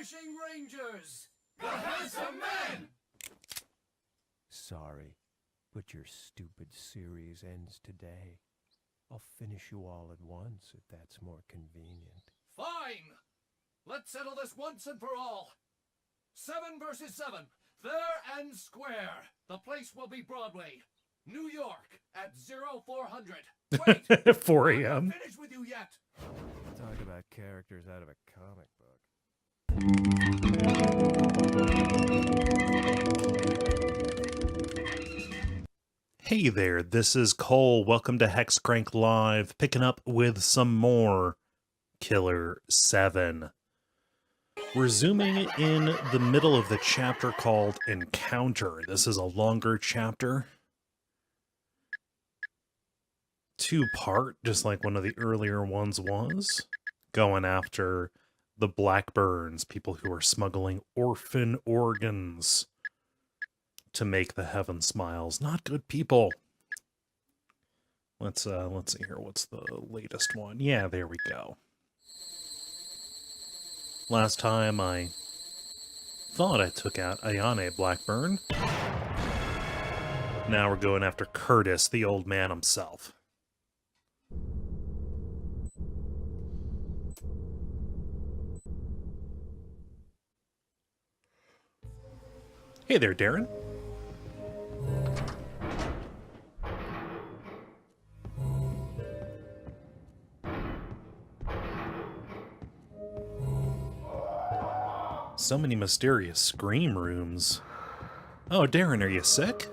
Vanishing Rangers! The Handsome Men! Sorry, but your stupid series ends today. I'll finish you all at once if that's more convenient. Fine! Let's settle this once and for all. 7 versus 7, fair and square. The place will be Broadway, New York, at 0400. Wait! 4 I'm a.m. not finished with you yet. Talk about characters out of a comic book. Hey there, this is Cole. Welcome to Hexcrank Live, picking up with some more Killer7. We're zooming in the middle of the chapter called Encounter. This is a longer chapter. 2-part, just like one of the earlier ones was. Going after the Blackburns, people who are smuggling orphan organs to make the heaven smiles. Not good people. Let's see here. What's the latest one? Yeah, there we go. Last time I thought I took out Ayane Blackburn. Now we're going after Curtis, the old man himself. Hey there, Darren. So many mysterious scream rooms. Oh, Darren, are you sick?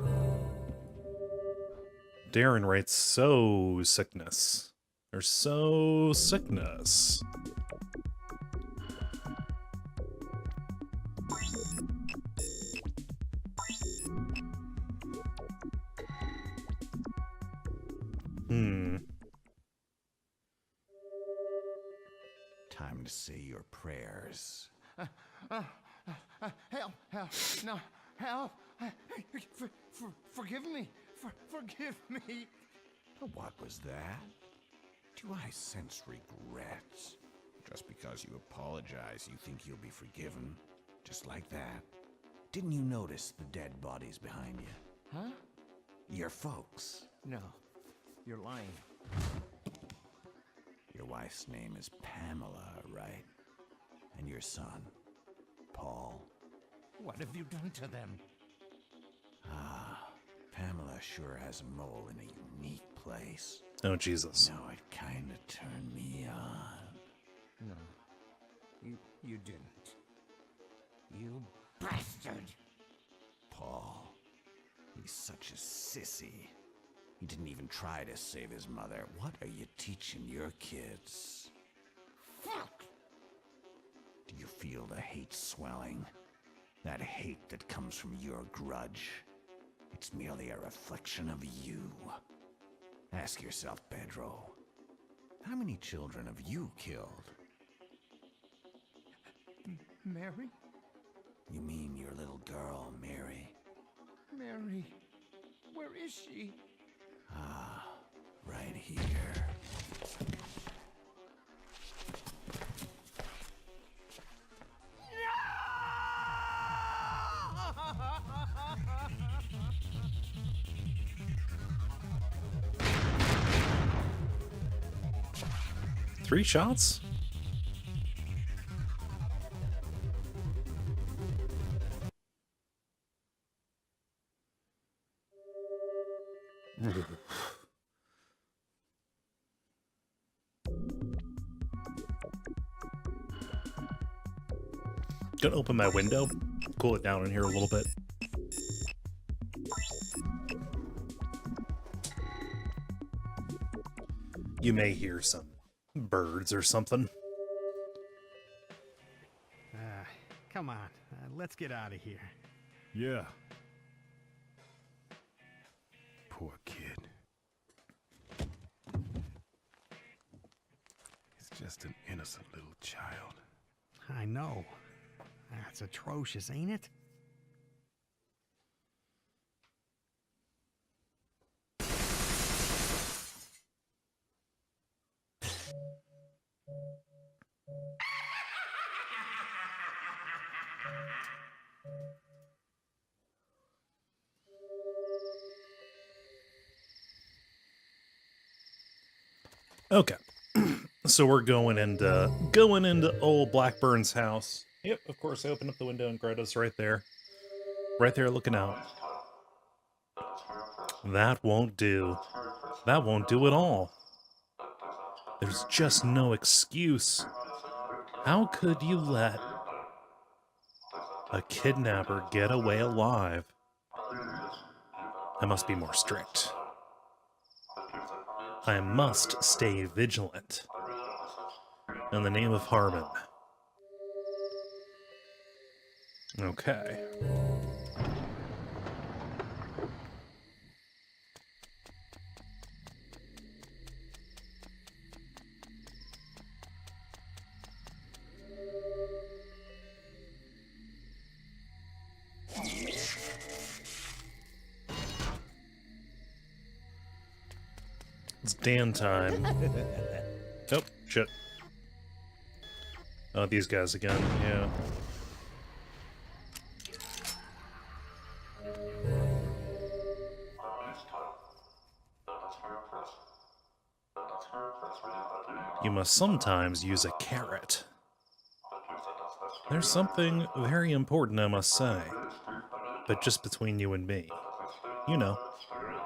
Darren writes, so sickness. Or so sickness. Time to say your prayers. Help! No, help! Forgive me! Forgive me! What was that? Do I sense regrets? Just because you apologize, you think you'll be forgiven? Just like that? Didn't you notice the dead bodies behind you? Huh? Your folks. No, you're lying. Your wife's name is Pamela, right? And your son, Paul. What have you done to them? Pamela sure has a mole in a unique place. Oh, Jesus. Now it kinda turned me on. No, you didn't. You bastard! Paul, he's such a sissy. He didn't even try to save his mother. What are you teaching your kids? Fuck! Do you feel the hate swelling? That hate that comes from your grudge. It's merely a reflection of you. Ask yourself, Pedro, how many children have you killed? Mary? You mean your little girl, Mary? Mary, where is she? Right here. Three shots? Gonna open my window, cool it down in here a little bit. You may hear some birds or something. Come on, let's get out of here. Yeah. Poor kid. He's just an innocent little child. I know. That's atrocious, ain't it? Okay. So we're going into old Blackburn's house. Yep, of course, I opened up the window and Greta's right there. Right there looking out. That won't do. That won't do at all. There's just no excuse. How could you let a kidnapper get away alive? I must be more strict. I must stay vigilant. In the name of Harmon. Okay. It's Dan time. Oh, shit. Oh, these guys again, yeah. You must sometimes use a carrot. There's something very important I must say, but just between you and me. You know,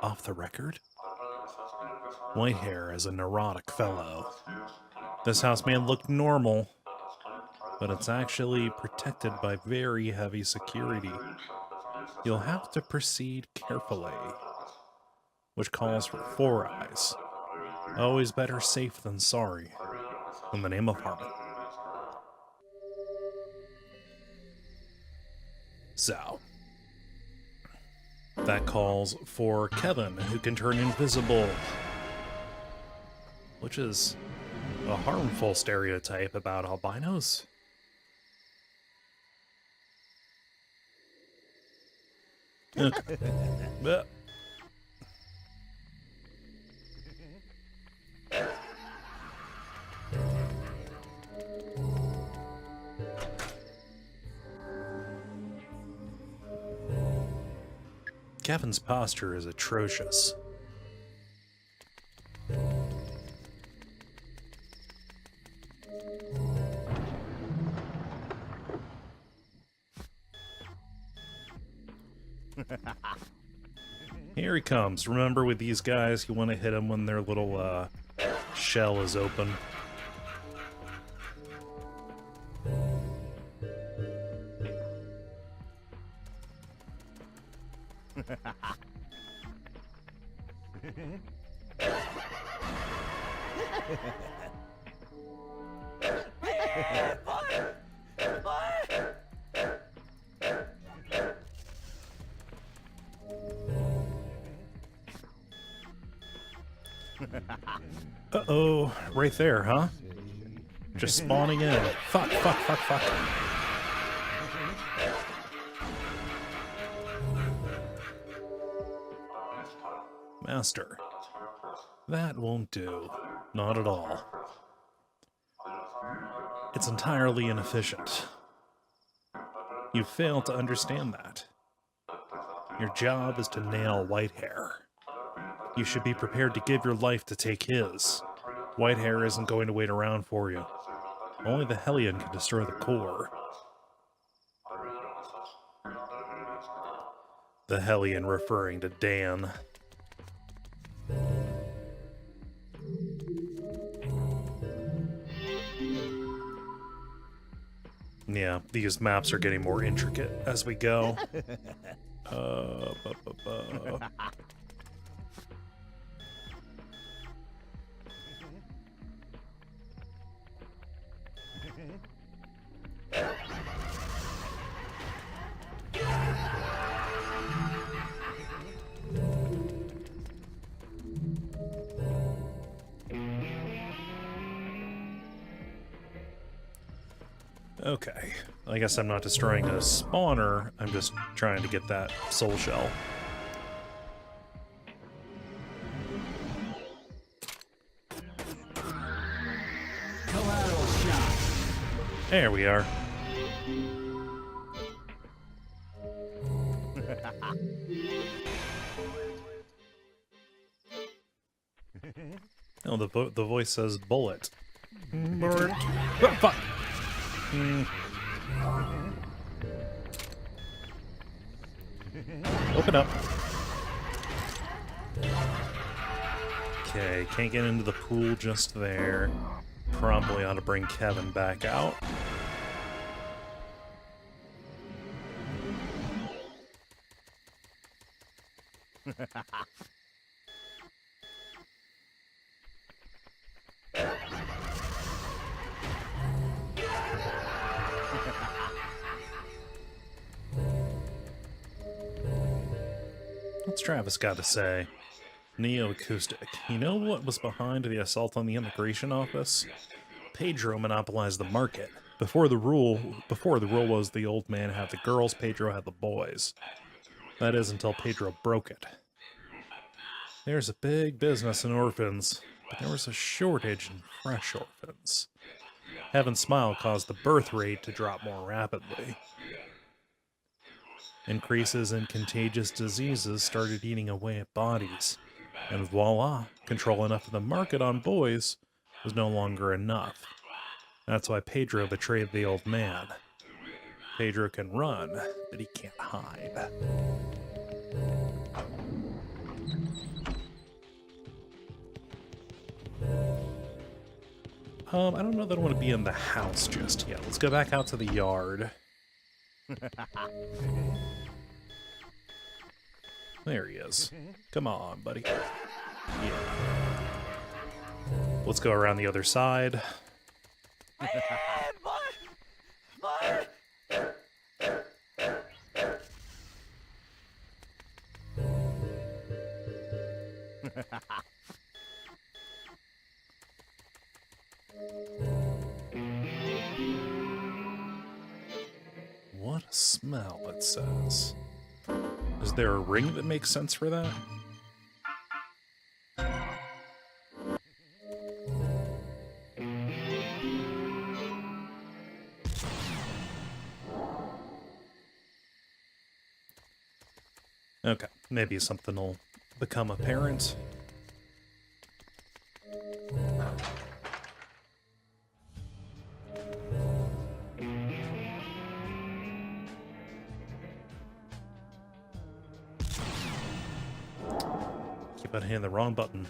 off the record. Whitehair is a neurotic fellow. This house may look normal, but it's actually protected by very heavy security. You'll have to proceed carefully, which calls for 4 eyes. Always better safe than sorry. In the name of Harmon. So, that calls for Kevin, who can turn invisible, which is a harmful stereotype about albinos. Okay. Kevin's posture is atrocious. Here he comes. Remember, with these guys, you want to hit them when their little shell is open. Uh-oh, right there, huh? Just spawning in. Fuck. Master, that won't do. Not at all. It's entirely inefficient. You fail to understand that. Your job is to nail Whitehair. You should be prepared to give your life to take his. Whitehair isn't going to wait around for you. Only the Hellion can destroy the core. The Hellion referring to Dan. Yeah, these maps are getting more intricate as we go. Okay, I guess I'm not destroying a spawner, I'm just trying to get that soul shell. Collateral shot. There we are. Oh, the voice says bullet. Bullet. Oh, fuck. Open up. Okay, can't get into the pool just there. Probably ought to bring Kevin back out. What's Travis got to say? Neo-acoustic. You know what was behind the assault on the immigration office? Pedro monopolized the market. Before the rule was the old man had the girls, Pedro had the boys. That is until Pedro broke it. There's a big business in orphans, but there was a shortage in fresh orphans. Heaven's smile caused the birth rate to drop more rapidly. Increases in contagious diseases started eating away at bodies. And voila, control enough of the market on boys was no longer enough. That's why Pedro betrayed the old man. Pedro can run, but he can't hide. I don't know that I want to be in the house just yet. Let's go back out to the yard. There he is. Come on, buddy. Yeah. Let's go around the other side. What a smell, it says. Is there a ring that makes sense for that? Okay, maybe something will become apparent. Keep on hitting the wrong button.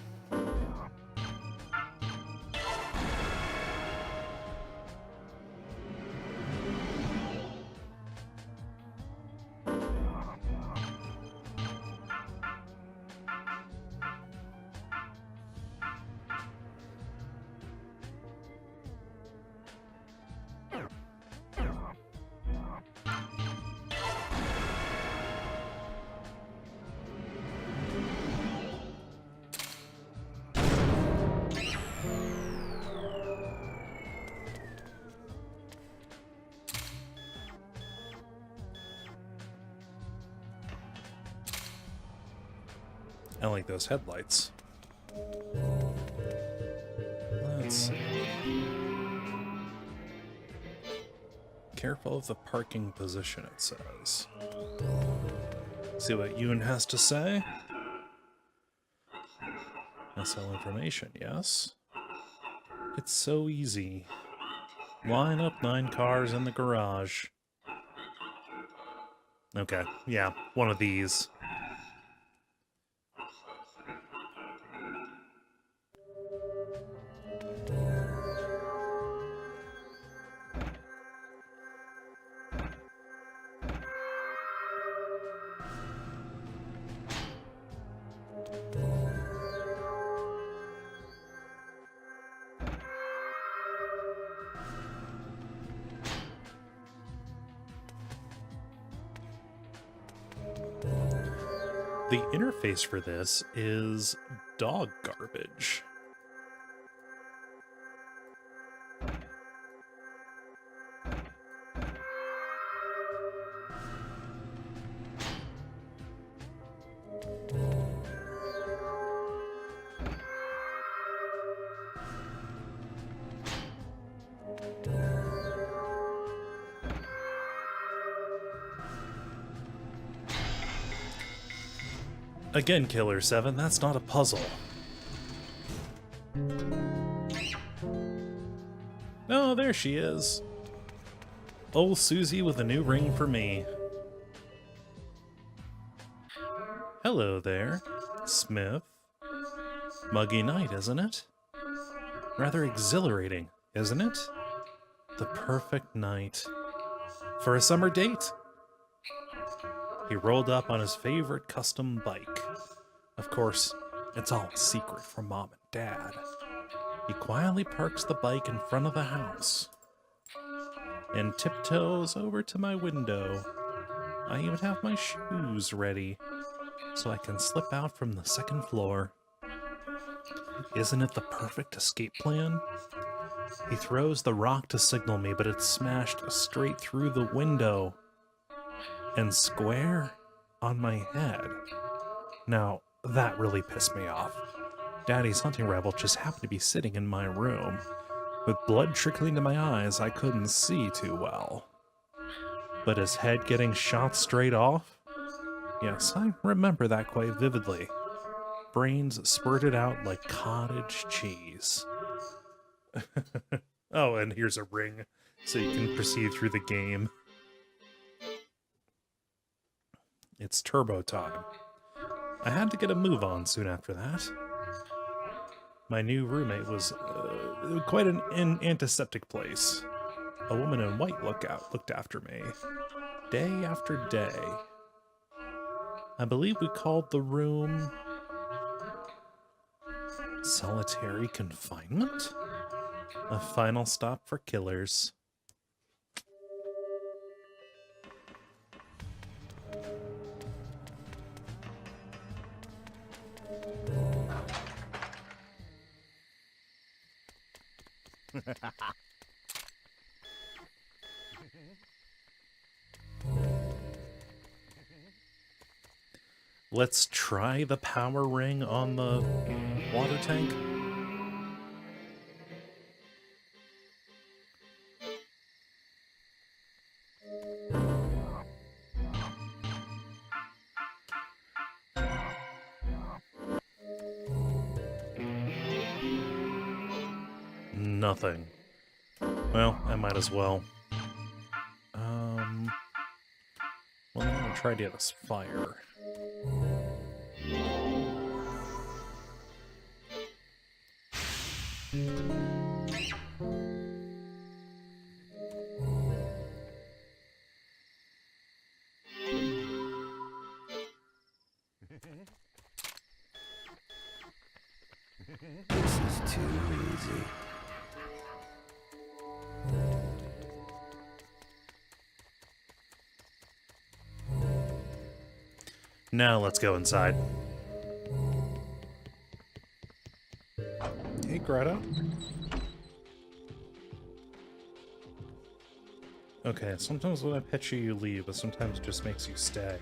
I like those headlights. Let's see. Careful of the parking position, it says. See what Yoon has to say. SL information, yes. It's so easy. Line up 9 cars in the garage. Okay, yeah, one of these. The interface for this is dog garbage. Again, Killer7, that's not a puzzle. Oh, there she is. Old Susie with a new ring for me. Hello there, Smith. Muggy night, isn't it? Rather exhilarating, isn't it? The perfect night for a summer date. He rolled up on his favorite custom bike. Of course, it's all a secret from Mom and Dad. He quietly parks the bike in front of the house and tiptoes over to my window. I even have my shoes ready so I can slip out from the second floor. Isn't it the perfect escape plan? He throws the rock to signal me, but it's smashed straight through the window and square on my head. Now, that really pissed me off. Daddy's hunting rifle just happened to be sitting in my room. With blood trickling to my eyes, I couldn't see too well. But his head getting shot straight off? Yes, I remember that quite vividly. Brains spurted out like cottage cheese. Oh, and here's a ring, so you can proceed through the game. It's turbo time. I had to get a move on soon after that. My new roommate was quite an antiseptic place. A woman in white looked after me, day after day. I believe we called the room solitary confinement? A final stop for killers. Let's try the power ring on the water tank. Nothing. Well, I might as well. Well, I'm gonna try to get this fire. This is too easy. Now let's go inside. Hey, Greta. Okay, sometimes when I pet you, you leave, but sometimes it just makes you stay.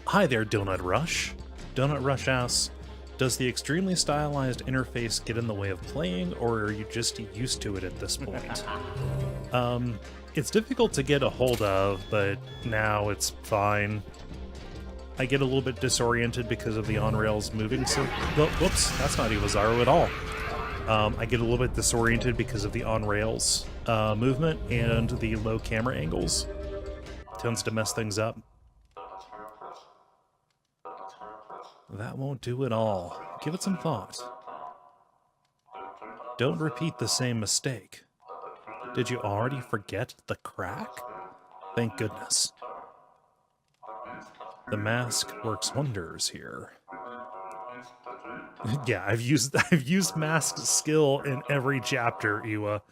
Hi there, Donut Rush. Donut Rush asks, does the extremely stylized interface get in the way of playing, or are you just used to it at this point? It's difficult to get a hold of, but now it's fine. I get a little bit disoriented because of the on-rails moving, so... Whoops, that's not Iwazaro at all. I get a little bit disoriented because of the on-rails movement and the low camera angles. Tends to mess things up. That won't do it all. Give it some thought. Don't repeat the same mistake. Did you already forget the crack? Thank goodness. The mask works wonders here. Yeah, I've used mask skill in every chapter, Iwa.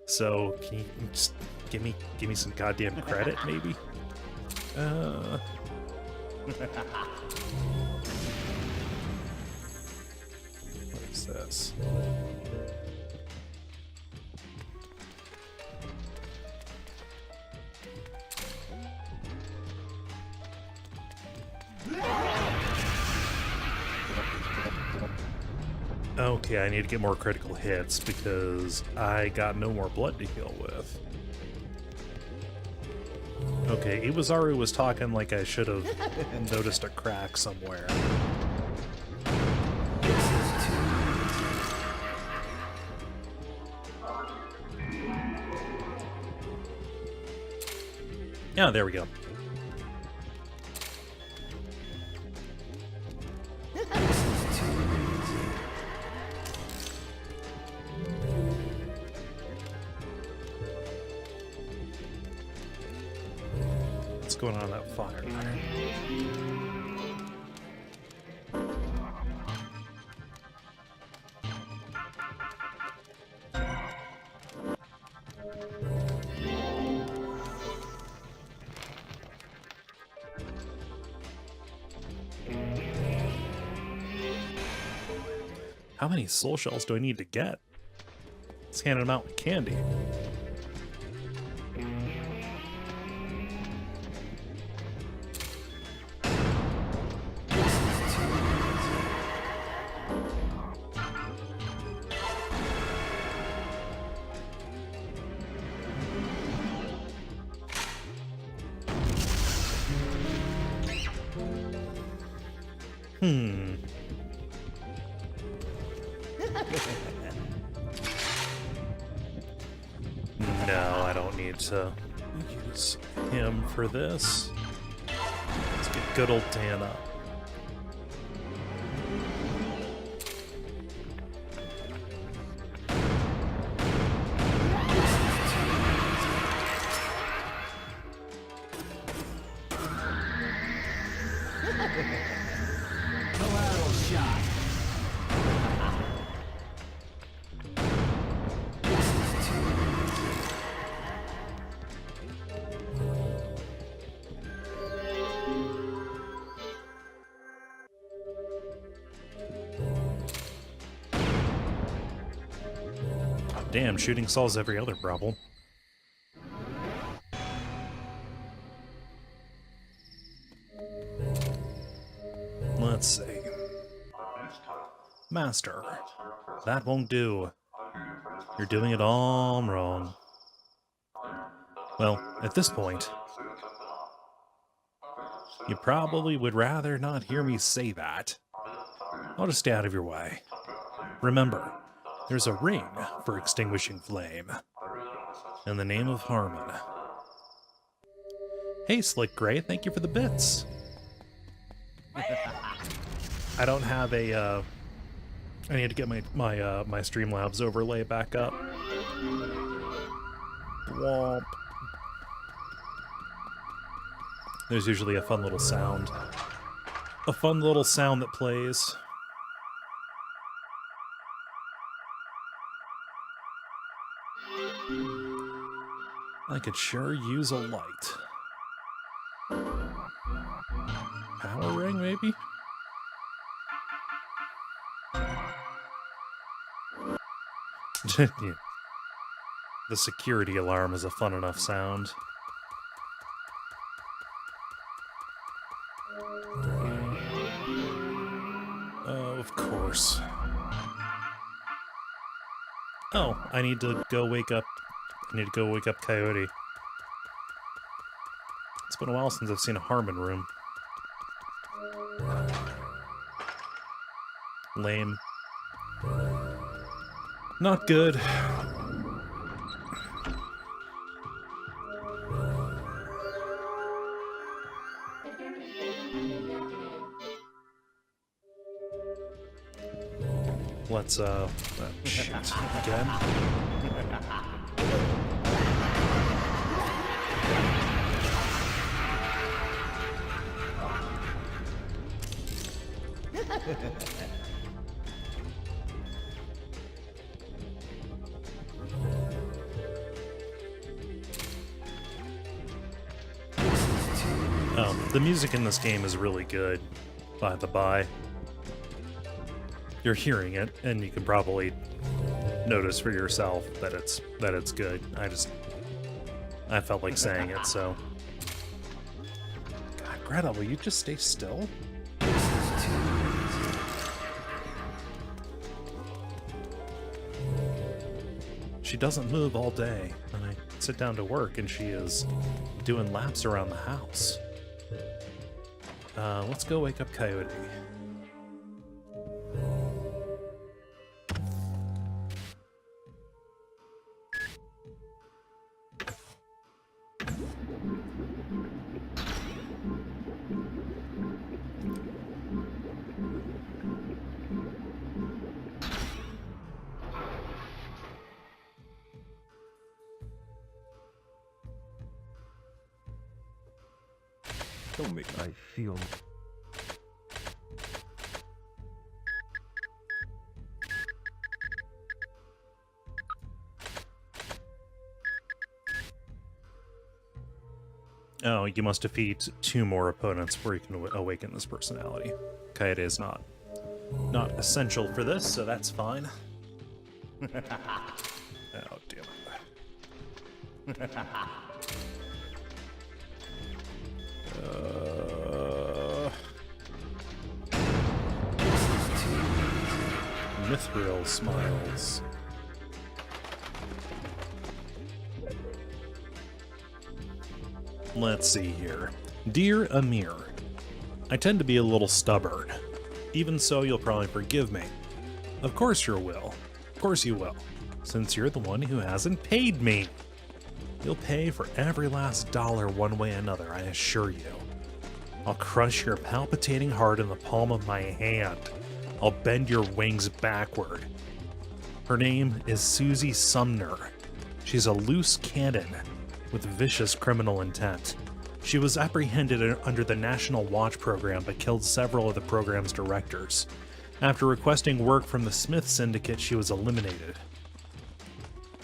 So can you just give me some goddamn credit, maybe? What is this? Okay, I need to get more critical hits because I got no more blood to heal with. Okay, Iwazaru was talking like I should have noticed a crack somewhere. Yeah, there we go. What's going on in that fire there? How many soul shells do I need to get? Let's hand them out with candy. No, I don't need to use him for this. Let's get good old Tana. Collateral shot. Damn, shooting solves every other problem. Let's see. Master, that won't do. You're doing it all wrong. Well, at this point, you probably would rather not hear me say that. I'll just stay out of your way. Remember, there's a ring for extinguishing flame. In the name of Harmon. Hey, Slick Gray, thank you for the bits. I don't have a, I need to get my Streamlabs overlay back up. Womp. There's usually a fun little sound. A fun little sound that plays. I could sure use a light. Power ring, maybe? Yeah. The security alarm is a fun enough sound. Oh, of course. Oh, I need to go wake up. I need to go wake up Coyote. It's been a while since I've seen a Harmon room. Lame. Not good. Let's, shit, again? The music in this game is really good, by the by. You're hearing it, and you can probably notice for yourself that it's good. I felt like saying it, so. God, Greta, will you just stay still? She doesn't move all day, and sit down to work, and she is doing laps around the house. Let's go wake up Coyote. Don't make I feel. Oh, you must defeat 2 more opponents before you can awaken this personality. Coyote is not essential for this, so that's fine. Oh, damn it. Mithril smiles. Let's see here. Dear Amir, I tend to be a little stubborn. Even so, you'll probably forgive me. Of course you will. Of course you will, since you're the one who hasn't paid me. You'll pay for every last dollar one way or another, I assure you. I'll crush your palpitating heart in the palm of my hand. I'll bend your wings backward. Her name is Susie Sumner. She's a loose cannon with vicious criminal intent. She was apprehended under the National Watch program but killed several of the program's directors. After requesting work from the Smith Syndicate, she was eliminated.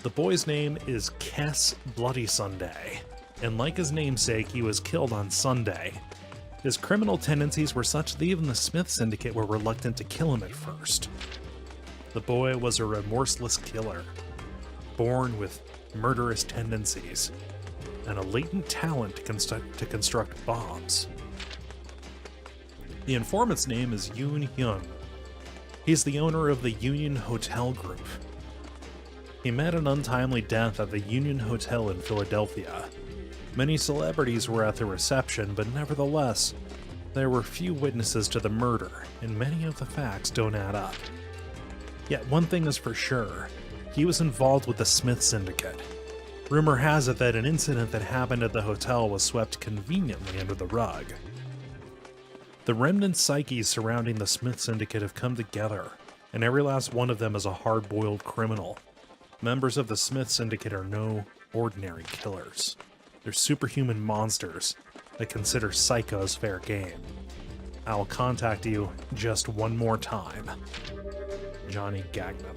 The boy's name is Cass Bloody Sunday, and like his namesake, he was killed on Sunday. His criminal tendencies were such that even the Smith Syndicate were reluctant to kill him at first. The boy was a remorseless killer, born with murderous tendencies, and a latent talent to construct bombs. The informant's name is Yoon Hyun. He's the owner of the Union Hotel Group. He met an untimely death at the Union Hotel in Philadelphia. Many celebrities were at the reception, but nevertheless, there were few witnesses to the murder, and many of the facts don't add up. Yet one thing is for sure, he was involved with the Smith Syndicate. Rumor has it that an incident that happened at the hotel was swept conveniently under the rug. The remnant psyches surrounding the Smith Syndicate have come together, and every last one of them is a hard-boiled criminal. Members of the Smith Syndicate are no ordinary killers. They're superhuman monsters that consider psychos fair game. I'll contact you just one more time. Johnny Gagnon.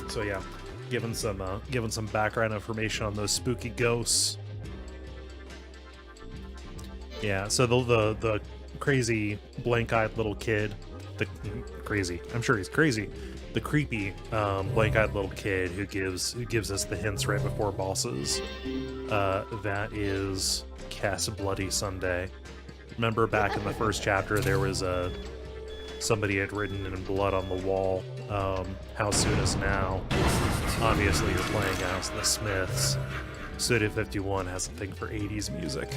So yeah, given some background information on those spooky ghosts. Yeah, so the crazy blank-eyed little kid, I'm sure he's crazy. The creepy blank-eyed little kid who gives us the hints right before bosses. That is Cass Bloody Sunday. Remember back in the first chapter there was somebody had written in blood on the wall, how soon is now? Obviously you're playing as the Smiths. Studio 51 has a thing for 80s music.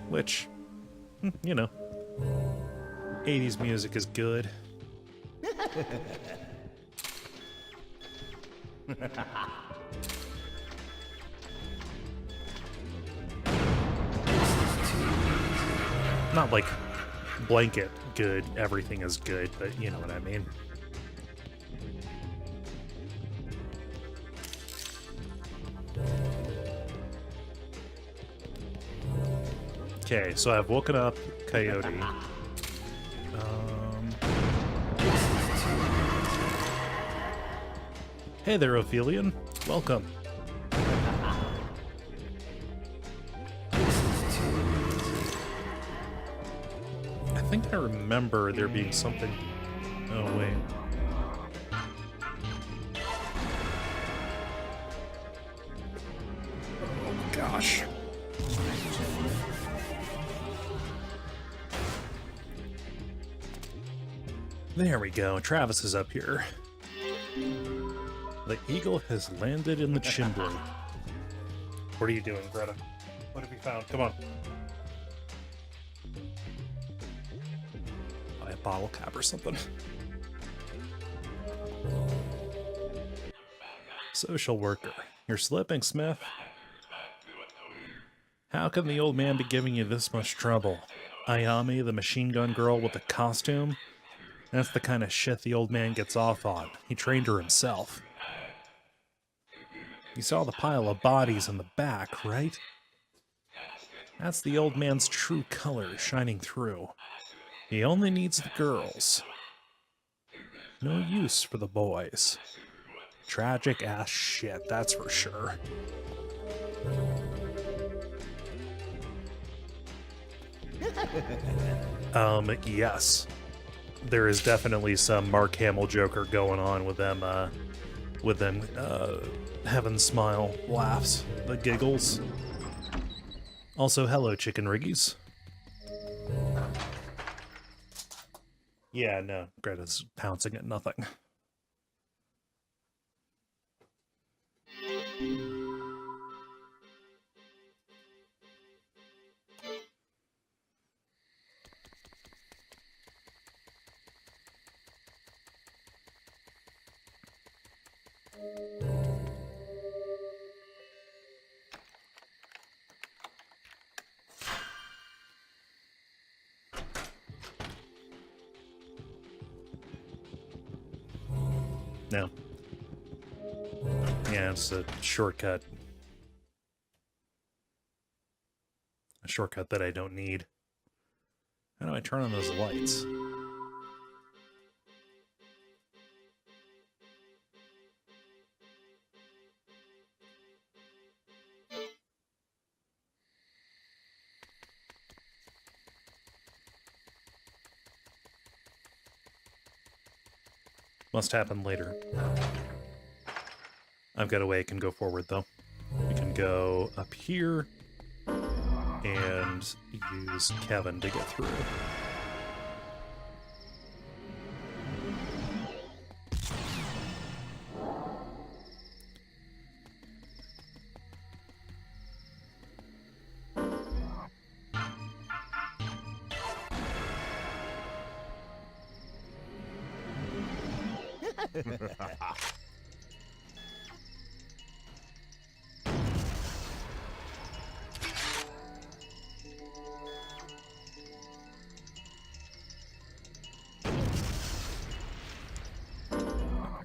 Which, you know, 80s music is good. Not like blanket good, everything is good, but you know what I mean. Okay, so I've woken up Coyote. Hey there, Ophelion. Welcome. I think I remember there being something... Oh, wait. Oh, gosh. There we go. Travis is up here. The eagle has landed in the chimbley. What are you doing, Greta? What have you found? Come on. Buy a bottle cap or something. Social worker. You're slipping, Smith. How can the old man be giving you this much trouble? Ayami, the machine gun girl with the costume? That's the kind of shit the old man gets off on. He trained her himself. You saw the pile of bodies in the back, right? That's the old man's true color shining through. He only needs the girls. No use for the boys. Tragic ass shit, that's for sure. Yes. There is definitely some Mark Hamill Joker going on with them, heaven smile laughs, the giggles. Also, hello, chicken riggies. Yeah, no, Greta's pouncing at nothing. No. Yeah, it's a shortcut. A shortcut that I don't need. How do I turn on those lights? Must happen later. I've got a way I can go forward, though. We can go up here and use Kevin to get through.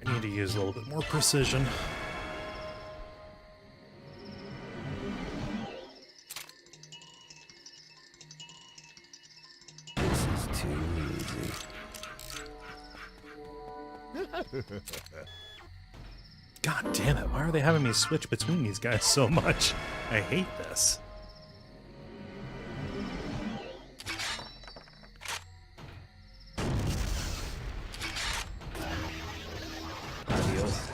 I need to use a little bit more precision. This is too easy. God damn it, why are they having me switch between these guys so much? I hate this. Adios.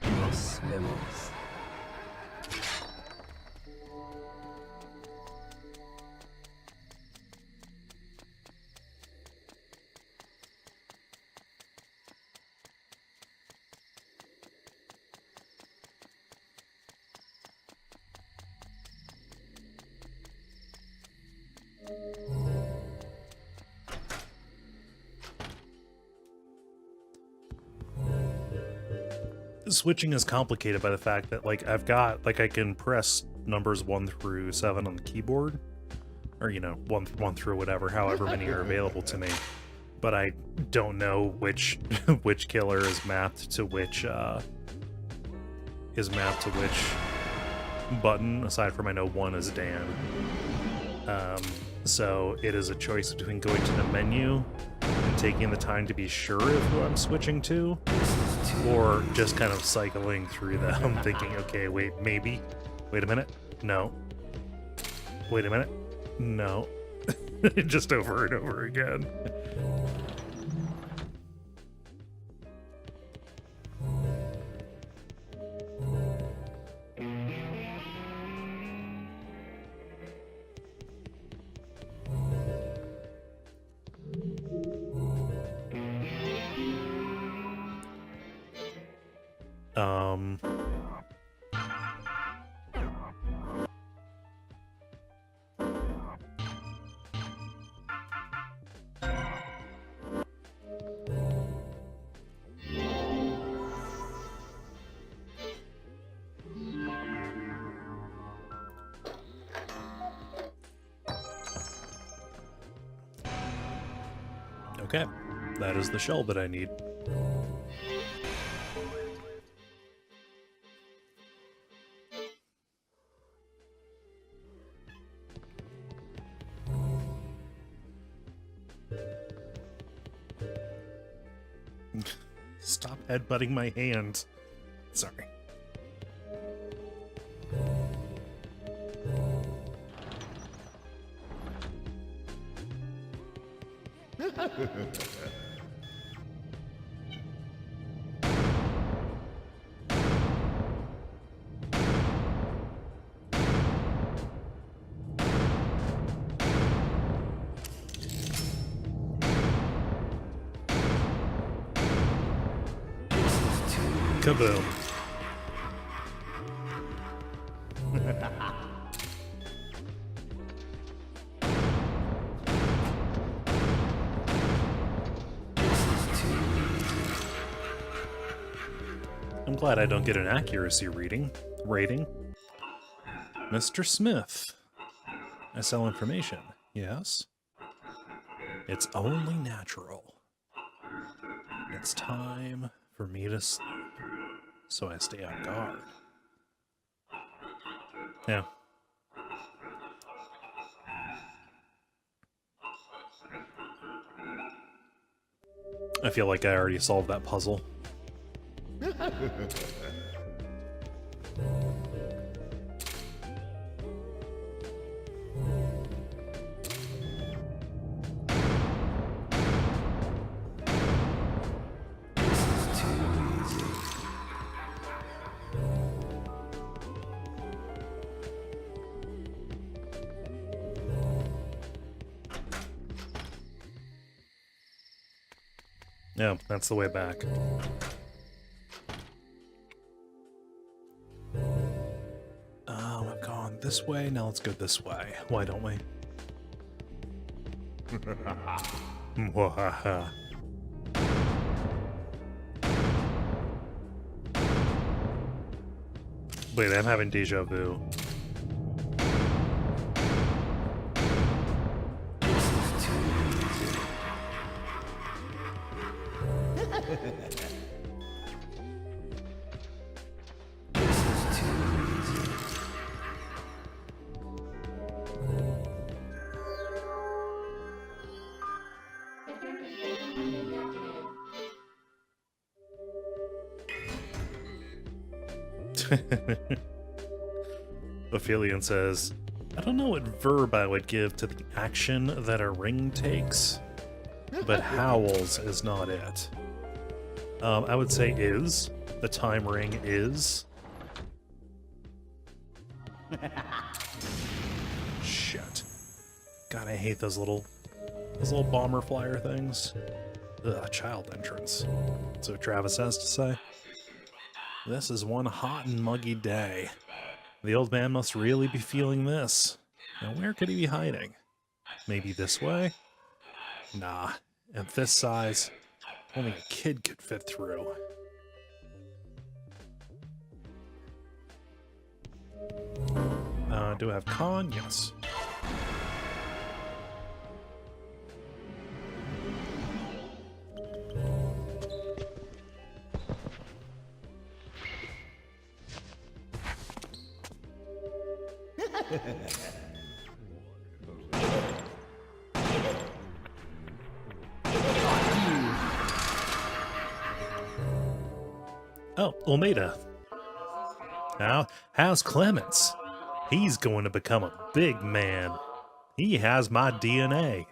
Nos vemos. Switching is complicated by the fact that, like, I've got, like, I can press numbers 1 through 7 on the keyboard, or, you know, one through whatever, however many are available to me, but I don't know which which killer is mapped to which button, aside from I know one is Dan. So it is a choice between going to the menu and taking the time to be sure of who I'm switching to, or just kind of cycling through them, thinking, okay, wait, maybe. Wait a minute. No. Wait a minute. No. Just over and over again. Um... Okay, that is the shell that I need. Stop headbutting my hand. Sorry. Kaboom. I'm glad I don't get an accuracy rating. Mr. Smith. I sell information. Yes? It's only natural. It's time for me to sleep, so I stay on guard. Yeah. I feel like I already solved that puzzle. Yeah, that's the way back. We've gone this way, now let's go this way. Why don't we? Mwahaha. Wait, I'm having deja vu. Ophelion says, I don't know what verb I would give to the action that a ring takes, but howls is not it. I would say is. The time ring is. Shit. God, I hate those little bomber flyer things. Ugh, child entrance. That's what Travis has to say. This is one hot and muggy day. The old man must really be feeling this. Now where could he be hiding? Maybe this way? Nah, at this size, only a kid could fit through. Do I have con? Yes. Oh, Olmeda. How's Clemens? He's going to become a big man. He has my DNA.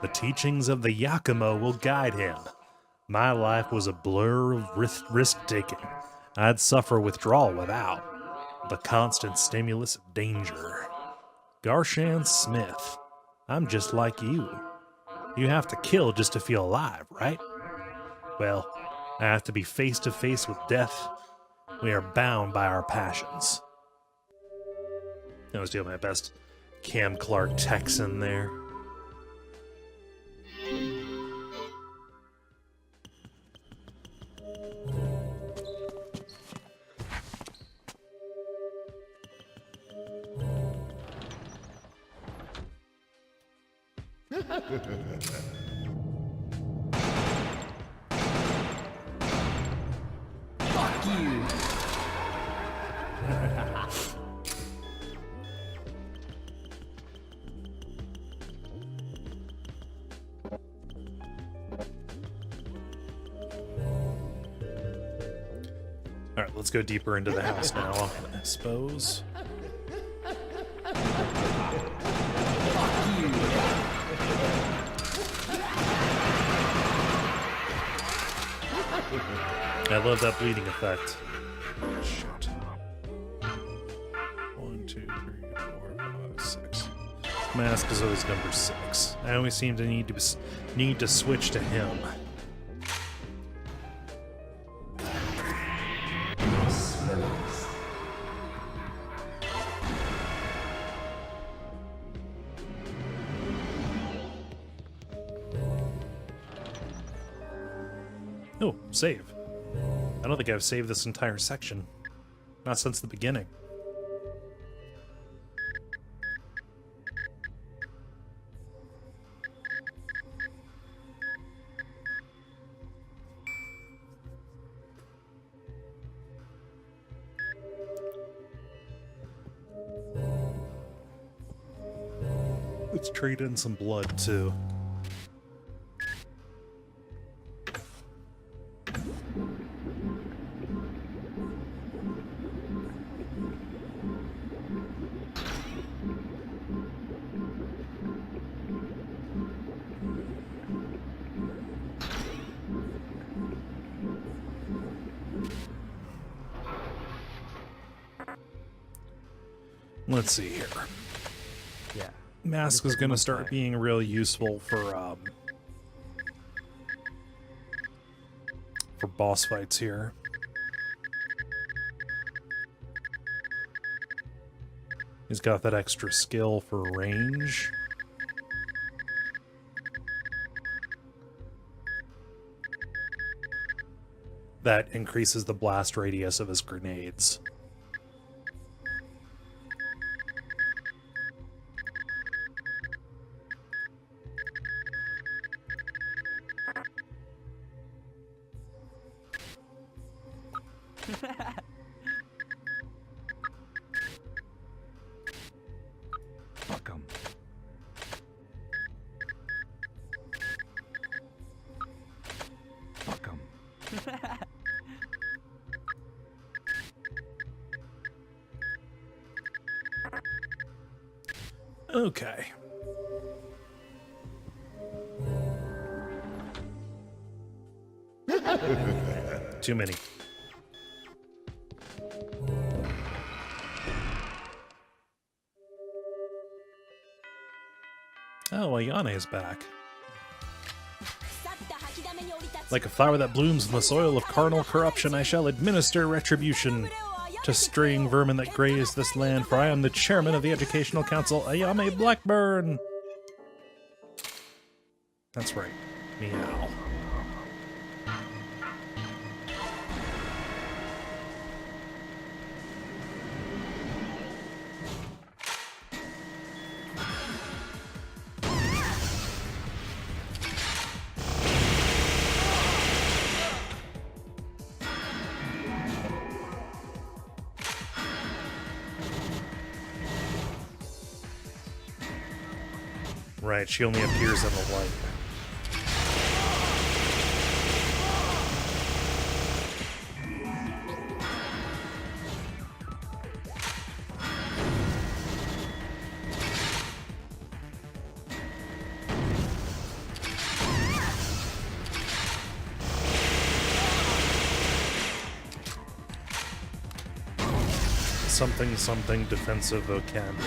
The teachings of the Yakimo will guide him. My life was a blur of risk-taking. I'd suffer withdrawal without the constant stimulus of danger. Garshan Smith, I'm just like you. You have to kill just to feel alive, right? Well, I have to be face to face with death We are bound by our passions. I was doing my best Cam Clark Texan there. Fuck you! Alright, let's go deeper into the house now, I suppose. I love that bleeding effect. Shit. 1, 2, 3, 4, 5, 6. Mask is always number 6. I always seem to need to switch to him. Oh, save. I don't think I've saved this entire section. Not since the beginning. Let's trade in some blood, too. Let's see here. Yeah. Mask is going to start being real useful for boss fights here. He's got that extra skill for range. That increases the blast radius of his grenades. Fuck 'em. Fuck 'em. Okay. Too many. Oh, Ayane is back. Like a flower that blooms in the soil of carnal corruption, I shall administer retribution to straying vermin that graze this land, for I am the chairman of the Educational Council, Ayame Blackburn. That's right. Meow. Right, she only appears in the light. Something, something defensive vocabulary.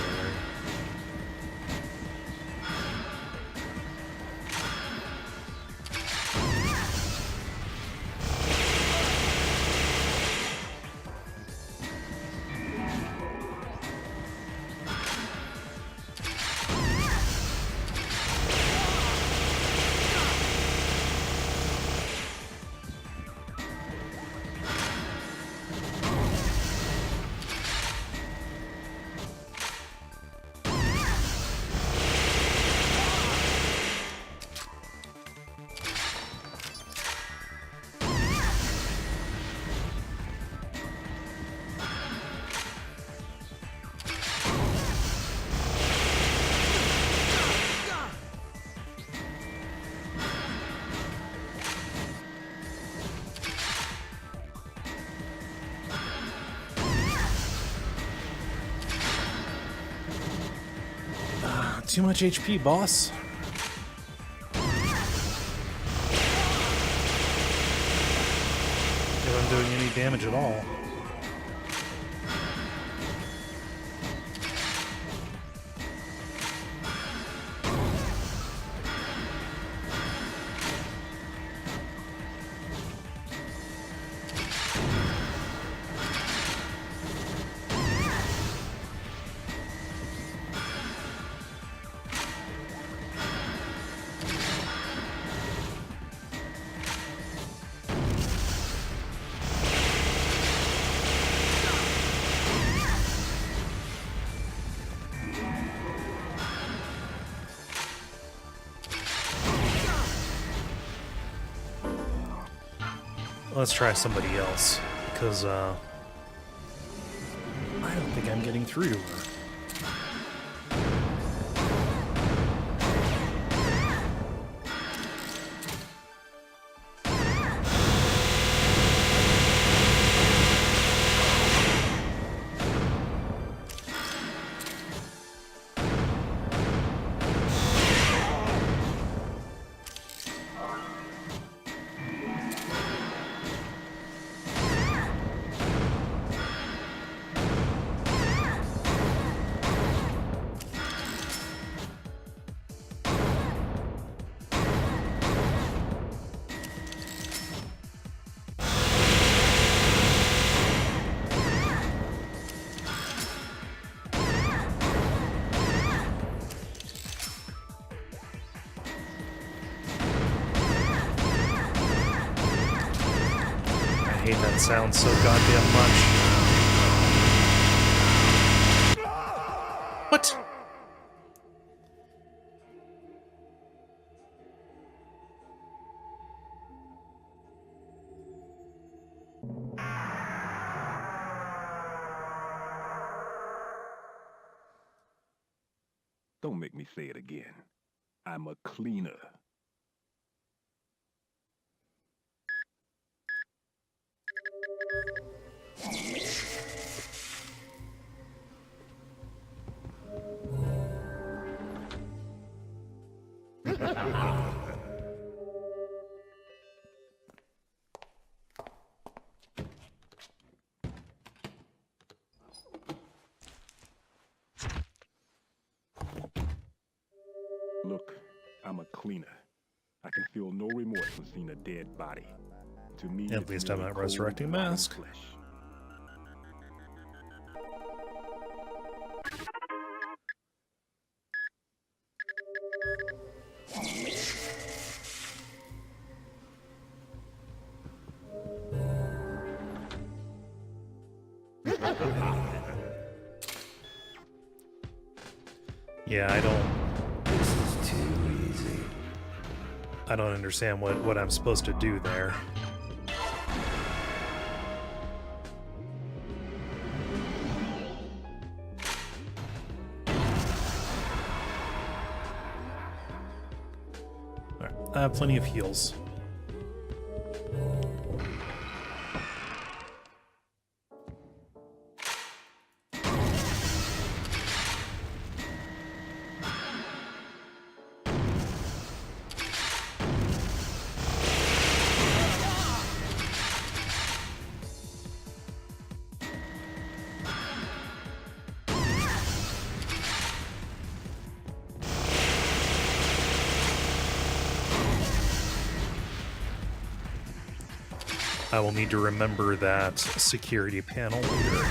Too much HP, boss. If I'm doing any damage at all. Let's try somebody else, because I don't think I'm getting through to her. I hate that sound so goddamn much. What? Don't make me say it again. I'm a cleaner. Look, I'm a cleaner. I can feel no remorse when seeing a dead body. To me, At it's least I'm merely not cold, resurrecting rotting Mask. flesh. Yeah, I don't understand what I'm supposed to do there. Alright, I have plenty of heals. I will need to remember that security panel later.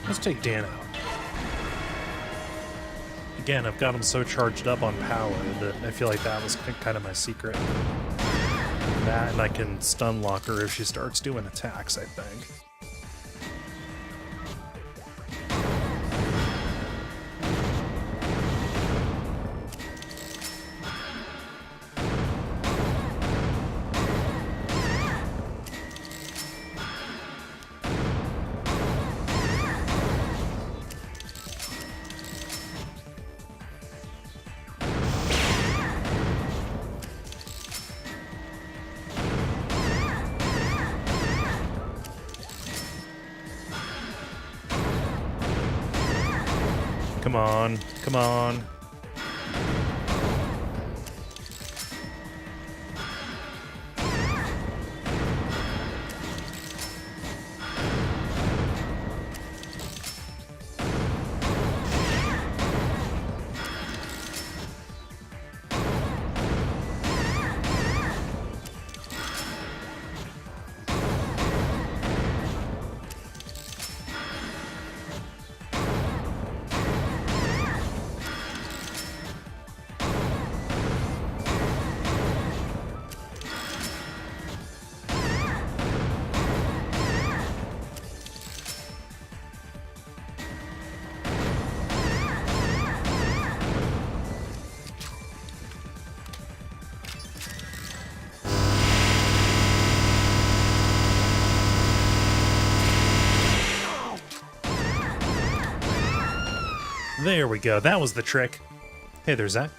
Let's take Dan out. Again, I've got him so charged up on power that I feel like that was kind of my secret. That, and I can stun lock her if she starts doing attacks, I think. Come on, come on. There we go. That was the trick. Hey there, Zach.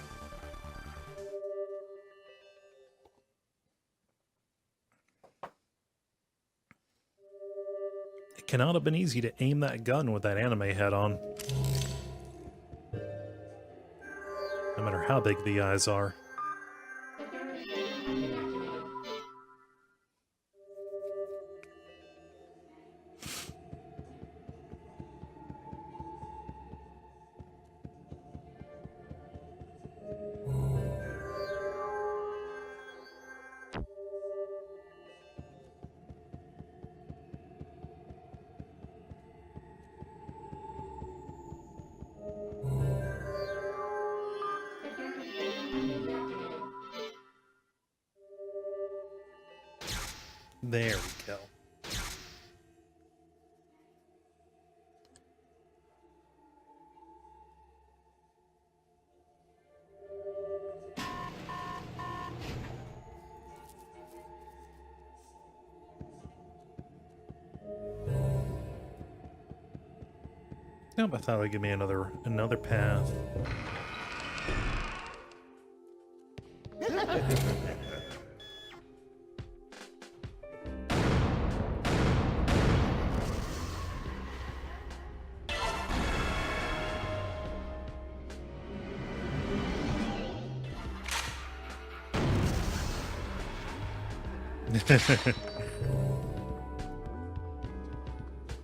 It cannot have been easy to aim that gun with that anime head on. No matter how big the eyes are. There we go. Nope, I thought it'd give me another path.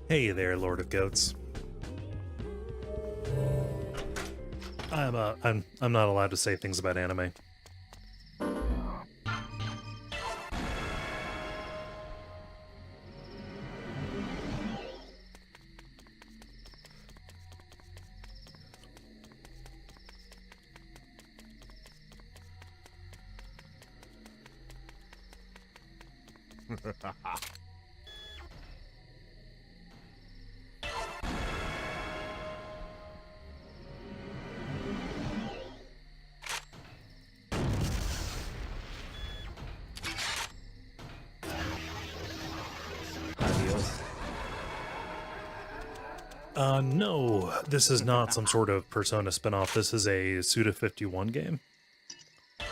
Hey there, Lord of Goats. I'm not allowed to say things about anime. No, this is not some sort of Persona spinoff. This is a Suda51 game.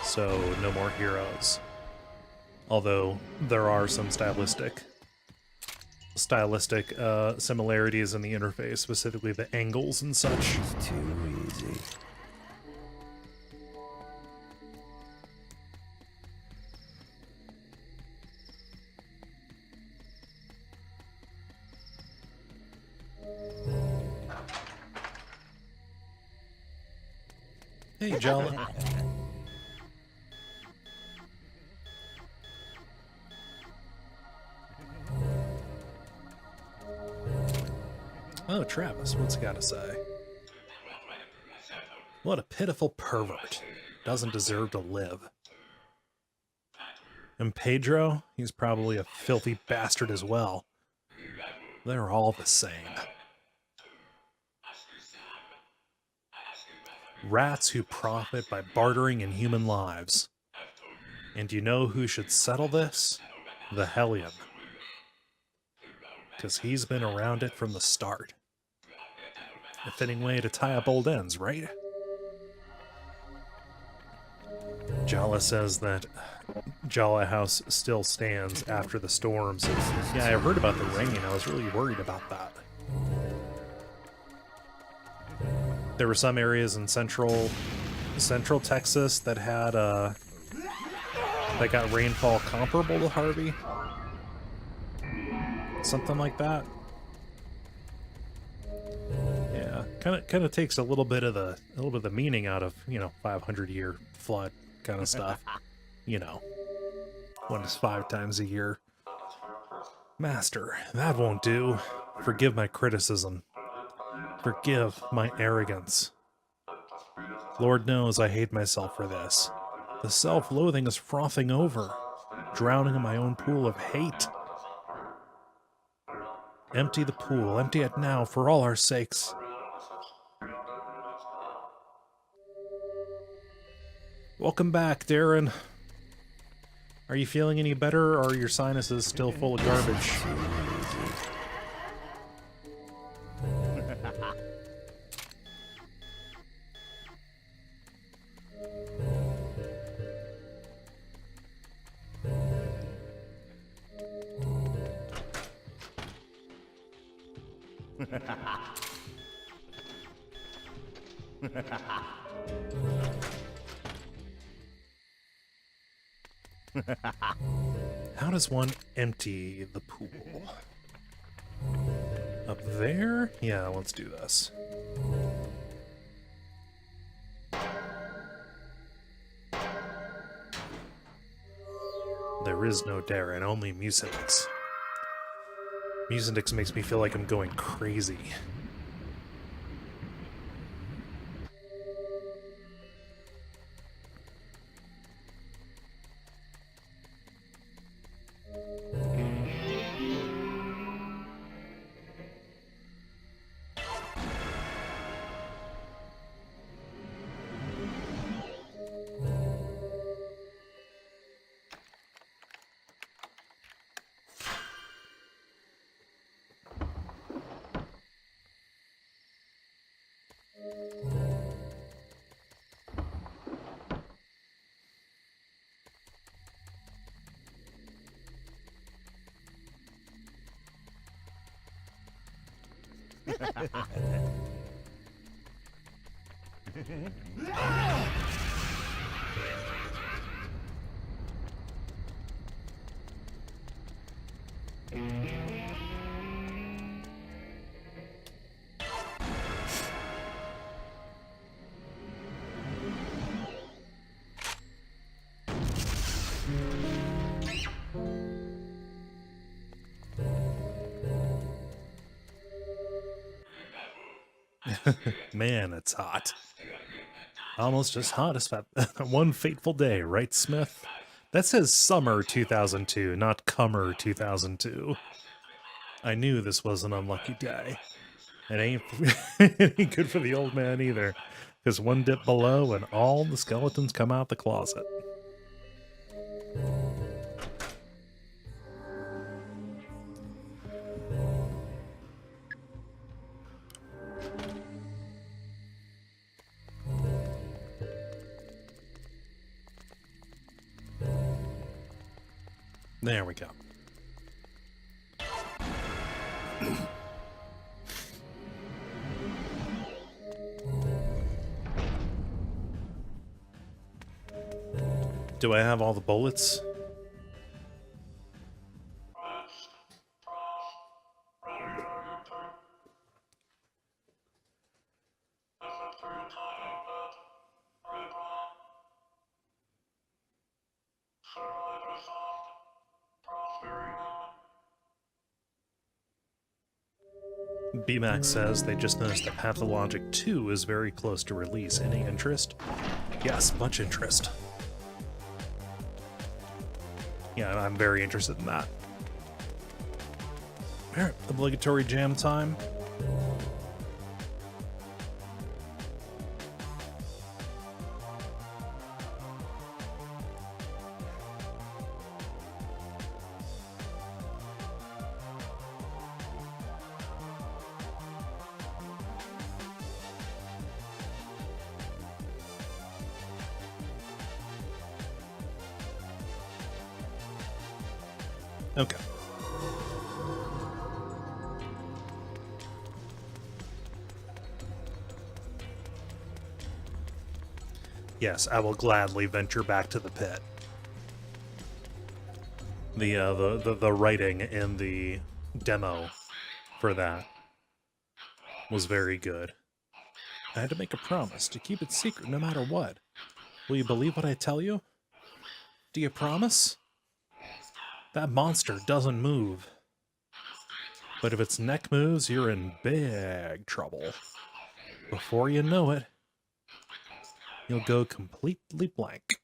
So, no more heroes. Although, there are some stylistic similarities in the interface, specifically the angles and such. It's too easy. Hey, Jala. Oh, Travis, what's he got to say? What a pitiful pervert. Doesn't deserve to live. And Pedro, he's probably a filthy bastard as well. They're all the same. Rats who profit by bartering in human lives. And you know who should settle this? The Hellion. Because he's been around it from the start. A fitting way to tie up old ends, right? Jala says that Jala House still stands after the storms. Yeah, I heard about the rain. I was really worried about that. There were some areas in central Texas that had that got rainfall comparable to Harvey. Something like that. Yeah, kind of takes a little bit of the meaning out of, 500-year flood kind of stuff. 1 to 5 times a year. Master, that won't do. Forgive my criticism. Forgive my arrogance. Lord knows I hate myself for this. The self-loathing is frothing over, drowning in my own pool of hate. Empty the pool, empty it now, for all our sakes. Welcome back, Darren. Are you feeling any better, or are your sinuses still full of garbage? How does one empty the pool? Up there? Yeah, let's do this. There is no Darren, only Mucindix. Mucindix makes me feel like I'm going crazy. Man, it's hot. Almost as hot as one fateful day, right, Smith? That says summer 2002, not cummer 2002. I knew this was an unlucky day. It ain't, it ain't good for the old man either, because one dip below and all the skeletons come out the closet. There we go. Do I have all the bullets? BMAX says they just noticed that Pathologic 2 is very close to release. Any interest? Yes, much interest. Yeah, I'm very interested in that. Alright, obligatory jam time. Okay. Yes, I will gladly venture back to the pit. The writing in the demo for that was very good. I had to make a promise to keep it secret no matter what. Will you believe what I tell you? Do you promise? That monster doesn't move. But if its neck moves, you're in big trouble. Before you know it, you'll go completely blank.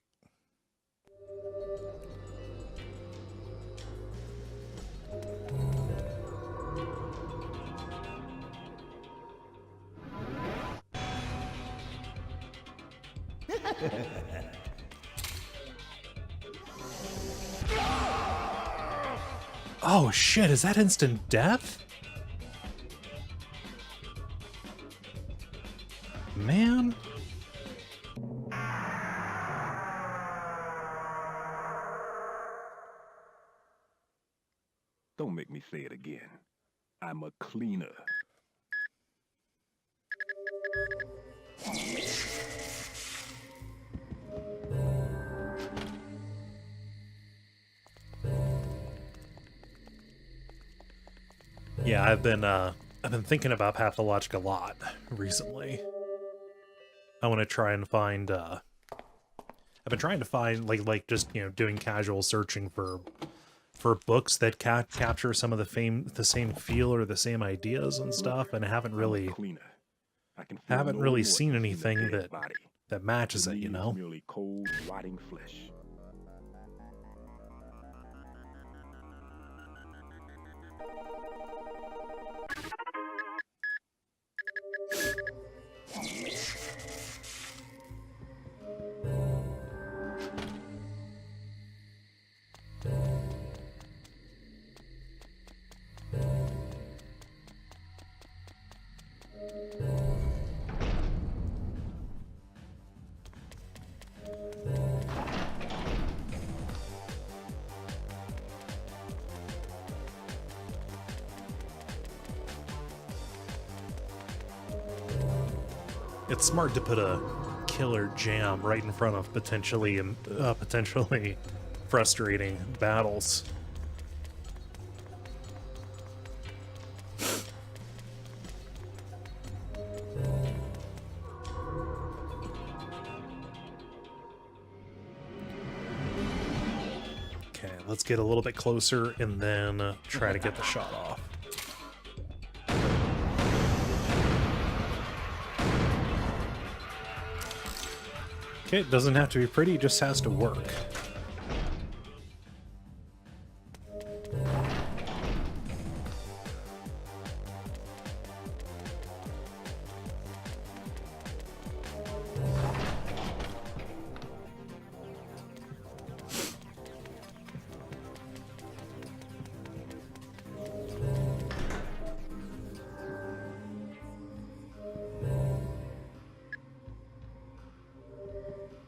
Oh shit, is that instant death? Man. Don't make me say it again. I'm a cleaner. Yeah, I've been thinking about Pathologic a lot recently. I want to try and find I've been trying to find like just, you know, doing casual searching for books that capture some of the same feel or the same ideas and stuff, and I haven't really seen anything that matches it, you know. Merely cold, rotting flesh. It's smart to put a killer jam right in front of potentially frustrating battles. Okay, let's get a little bit closer and then try to get the shot off. Okay, it doesn't have to be pretty, it just has to work.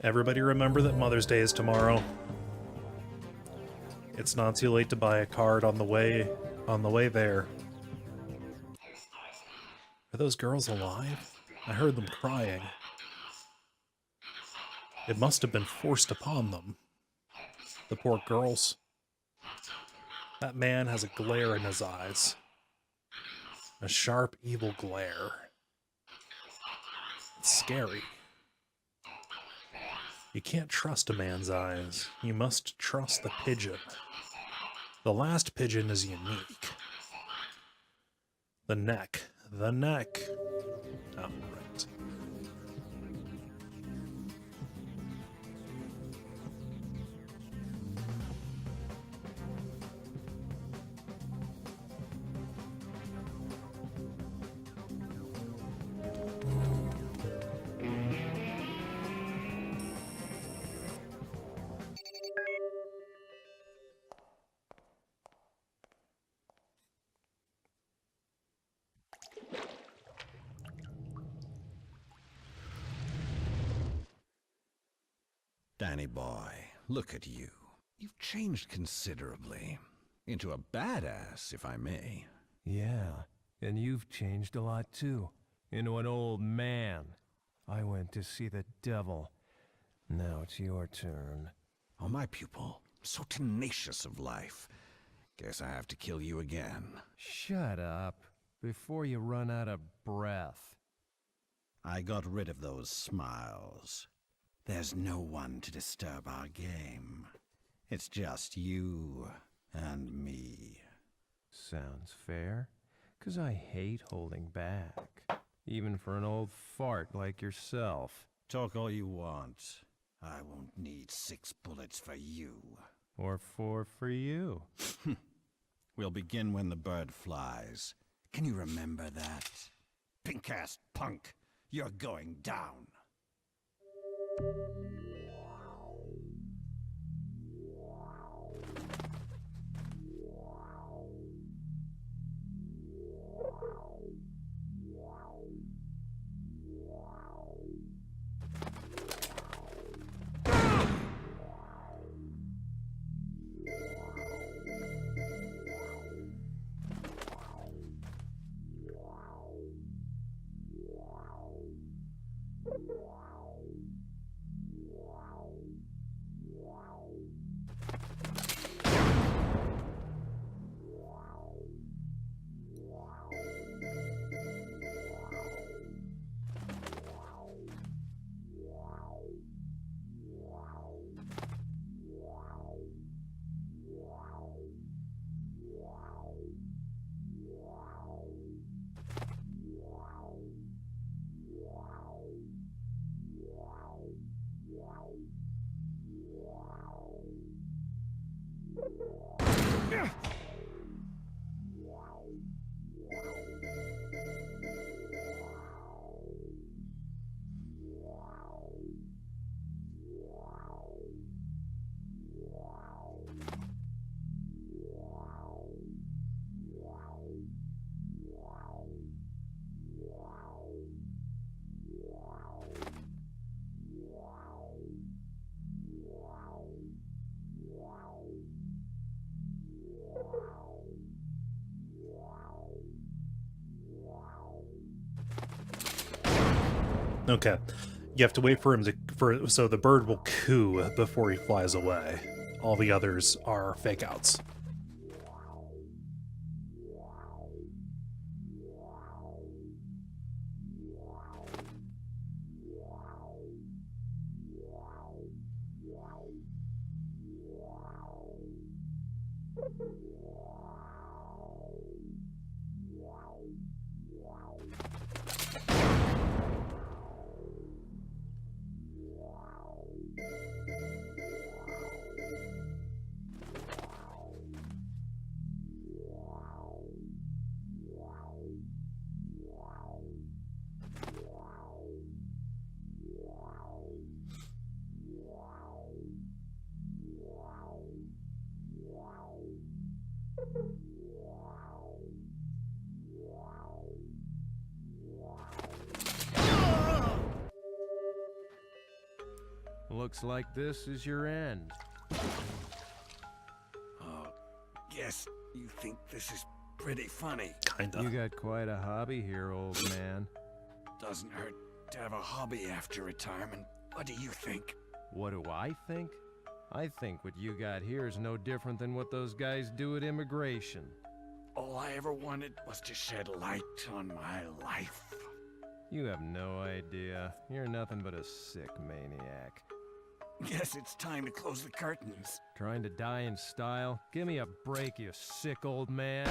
Everybody remember that Mother's Day is tomorrow. It's not too late to buy a card on the way there. Are those girls alive? I heard them crying. It must have been forced upon them. The poor girls. That man has a glare in his eyes. A sharp, evil glare. It's scary. You can't trust a man's eyes. You must trust the pigeon. The last pigeon is unique. The neck. The neck. Oh, right. Danny boy, look at you. You've changed considerably. Into a badass, if I may. Yeah, and you've changed a lot too. Into an old man. I went to see the devil. Now it's your turn. Oh, my pupil, so tenacious of life. Guess I have to kill you again. Shut up, before you run out of breath. I got rid of those smiles. There's no one to disturb our game. It's just you and me. Sounds fair, 'cause I hate holding back. Even for an old fart like yourself. Talk all you want. I won't need 6 bullets for you. Or 4 for you. We'll begin when the bird flies. Can you remember that? Pink-ass punk, you're going down. Okay. You have to wait for him to so the bird will coo before he flies away. All the others are fake outs. Looks like this is your end. Oh, guess you think this is pretty funny. Kinda. You got quite a hobby here, old man. Doesn't hurt to have a hobby after retirement. What do you think? What do I think? I think what you got here is no different than what those guys do at immigration. All I ever wanted was to shed light on my life. You have no idea. You're nothing but a sick maniac. Guess it's time to close the curtains. Trying to die in style? Give me a break, you sick old man.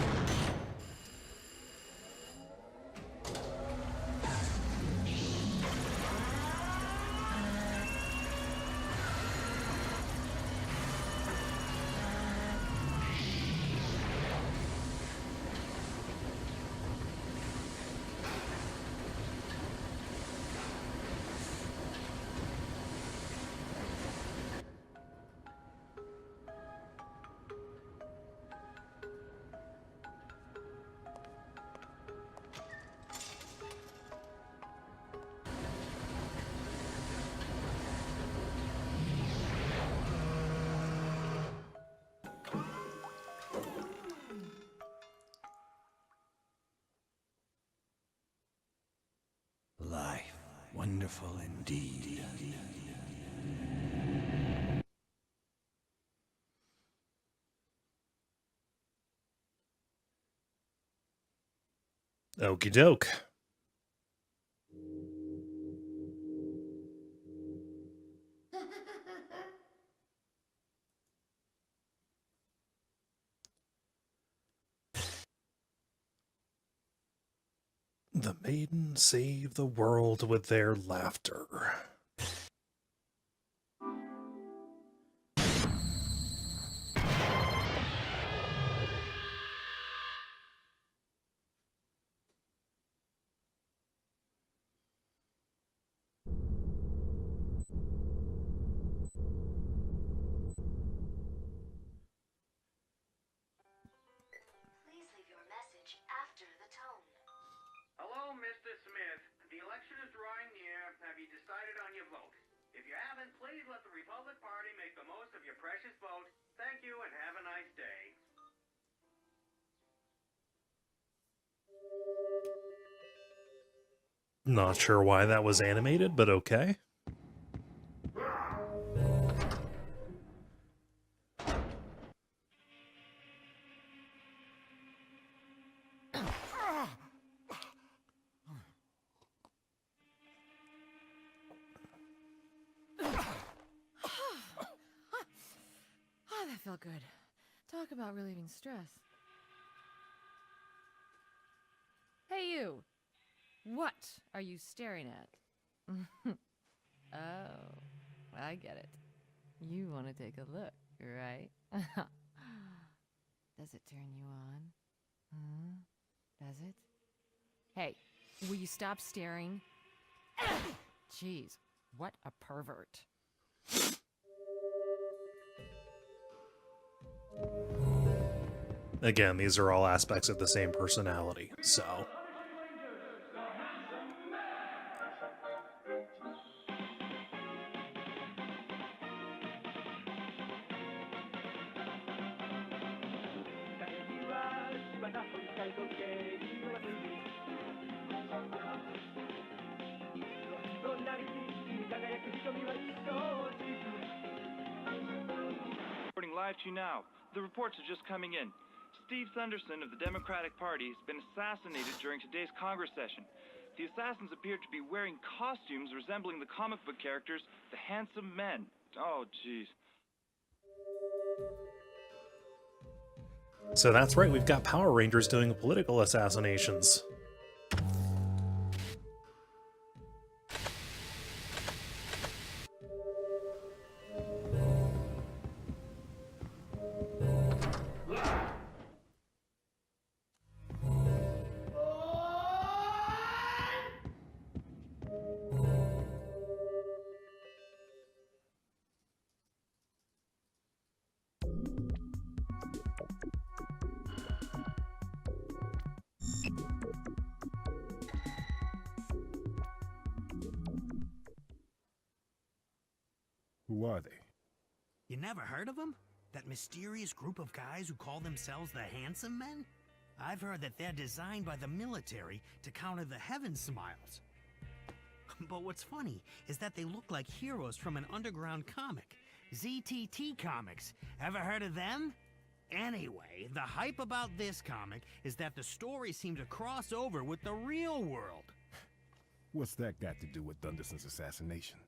Life, wonderful indeed. Okie doke. The maiden saved the world with their laughter. Please leave your message after the tone. Hello, Mr. Smith. The election is drawing near. Have you decided on your vote? If you haven't, please let the Republic Party make the most of your precious vote. Thank you and have a nice day. Not sure why that was animated, but okay. Oh, that felt good. Talk about relieving stress. Hey, you! What are you staring at? Oh, I get it. You want to take a look, right? Does it turn you on? Does it? Hey, will you stop staring? Jeez, what a pervert. Again, these are all aspects of the same personality, so... Reporting live to you now. The reports are just coming in. Steve Thunderson of the Democratic Party has been assassinated during today's Congress session. The assassins appear to be wearing costumes resembling the comic book characters, the Handsome Men. Oh, jeez. So that's right, we've got Power Rangers doing political assassinations. Who are they? You never heard of them? That mysterious group of guys who call themselves the Handsome Men? I've heard that they're designed by the military to counter the Heaven Smiles. But what's funny is that they look like heroes from an underground comic. ZTT Comics. Ever heard of them? Anyway, the hype about this comic is that the stories seem to cross over with the real world. What's that got to do with Thunderson's assassination?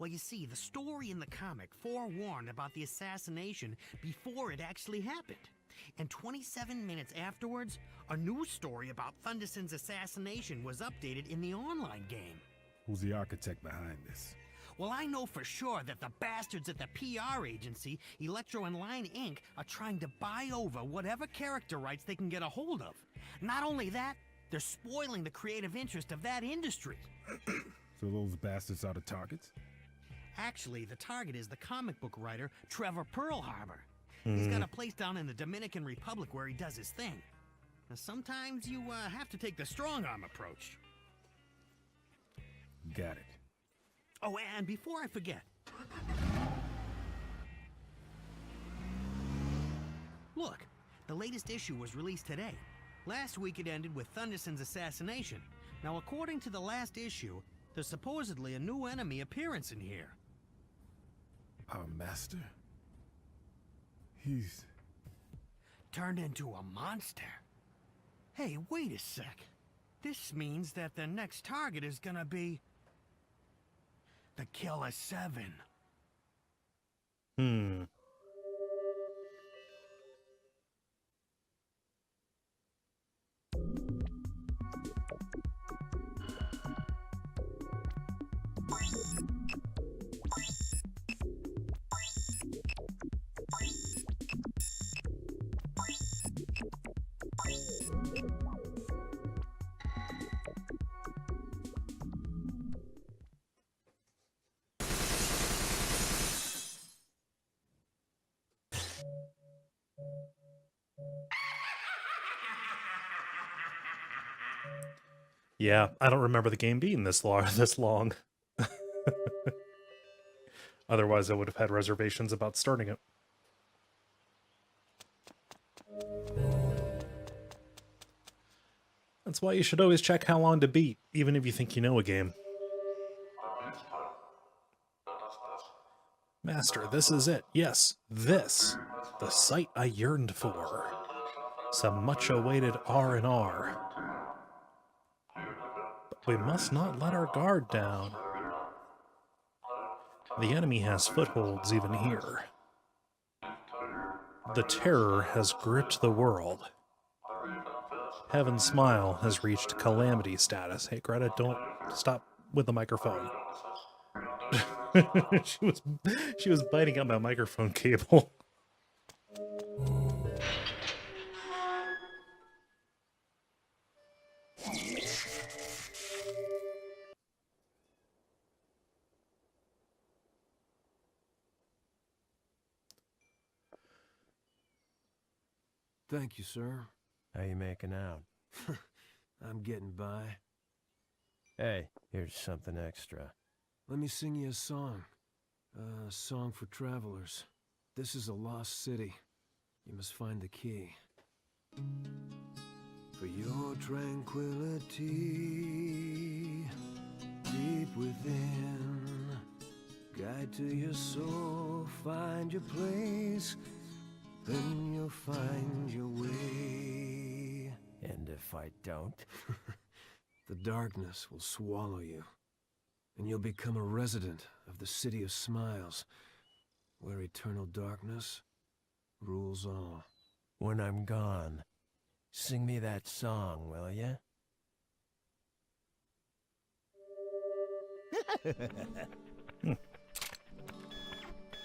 Well, you see, the story in the comic forewarned about the assassination before it actually happened. And 27 minutes afterwards, a news story about Thunderson's assassination was updated in the online game. Who's the architect behind this? Well, I know for sure that the bastards at the PR agency, Electro and Line Inc., are trying to buy over whatever character rights they can get a hold of. Not only that, they're spoiling the creative interest of that industry. So those bastards are the targets? Actually, the target is the comic book writer, Trevor Pearl Harbor. He's got a place down in the Dominican Republic where he does his thing. Now, sometimes you have to take the strong-arm approach. Got it. Oh, and before I forget... Look, the latest issue was released today. Last week it ended with Thunderson's assassination. Now, according to the last issue, there's supposedly a new enemy appearance in here. Our master? He's... Turned into a monster? Hey, wait a sec. This means that the next target is gonna be... the Killer7. Yeah, I don't remember the game being this long. Otherwise, I would have had reservations about starting it. That's why you should always check how long to beat, even if you think you know a game. Master, this is it. Yes, this. The sight I yearned for. Some much-awaited R&R. But we must not let our guard down. The enemy has footholds even here. The terror has gripped the world. Heaven's smile has reached calamity status. Hey, Greta, don't stop with the microphone. she was biting out my microphone cable. Thank you, sir. How you making out? I'm getting by. Hey, here's something extra. Let me sing you a song. A song for travelers. This is a lost city. You must find the key. For your tranquility, deep within, guide to your soul, find your place, then you'll find your way. And if I don't? The darkness will swallow you, and you'll become a resident of the City of Smiles, where eternal darkness rules all. When I'm gone, sing me that song, will ya?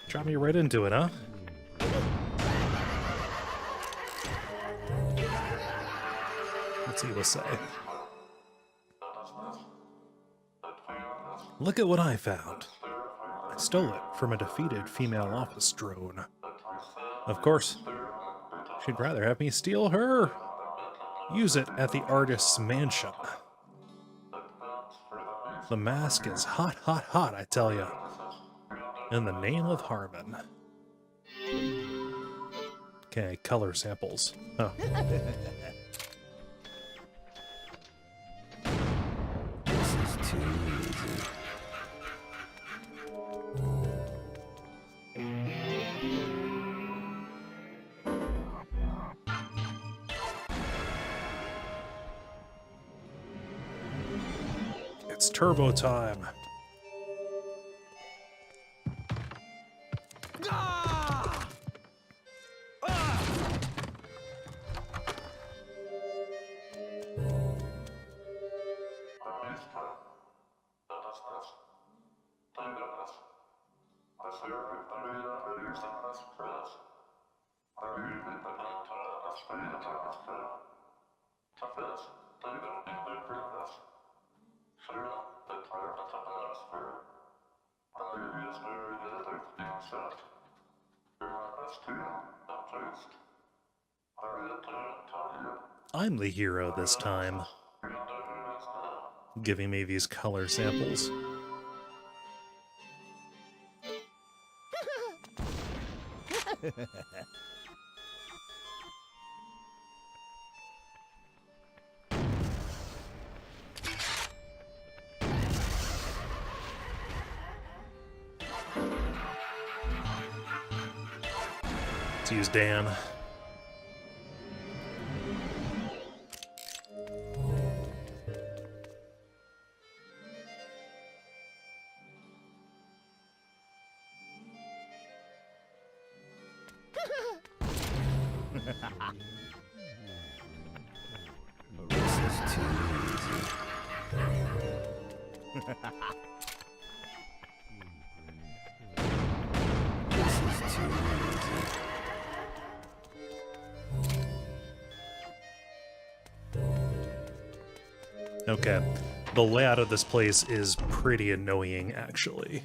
Drop me right into it, huh? Let's see what say. Look at what I found. I stole it from a defeated female office drone. Of course, she'd rather have me steal her. Use it at the artist's mansion. The mask is hot, hot, hot, I tell ya. In the name of Harmon. Okay, color samples. Huh. This is too easy. It's turbo time. I'm the hero this time. Giving me these color samples. confuse Dan. This is too easy. This is too easy. Okay. The layout of this place is pretty annoying, actually.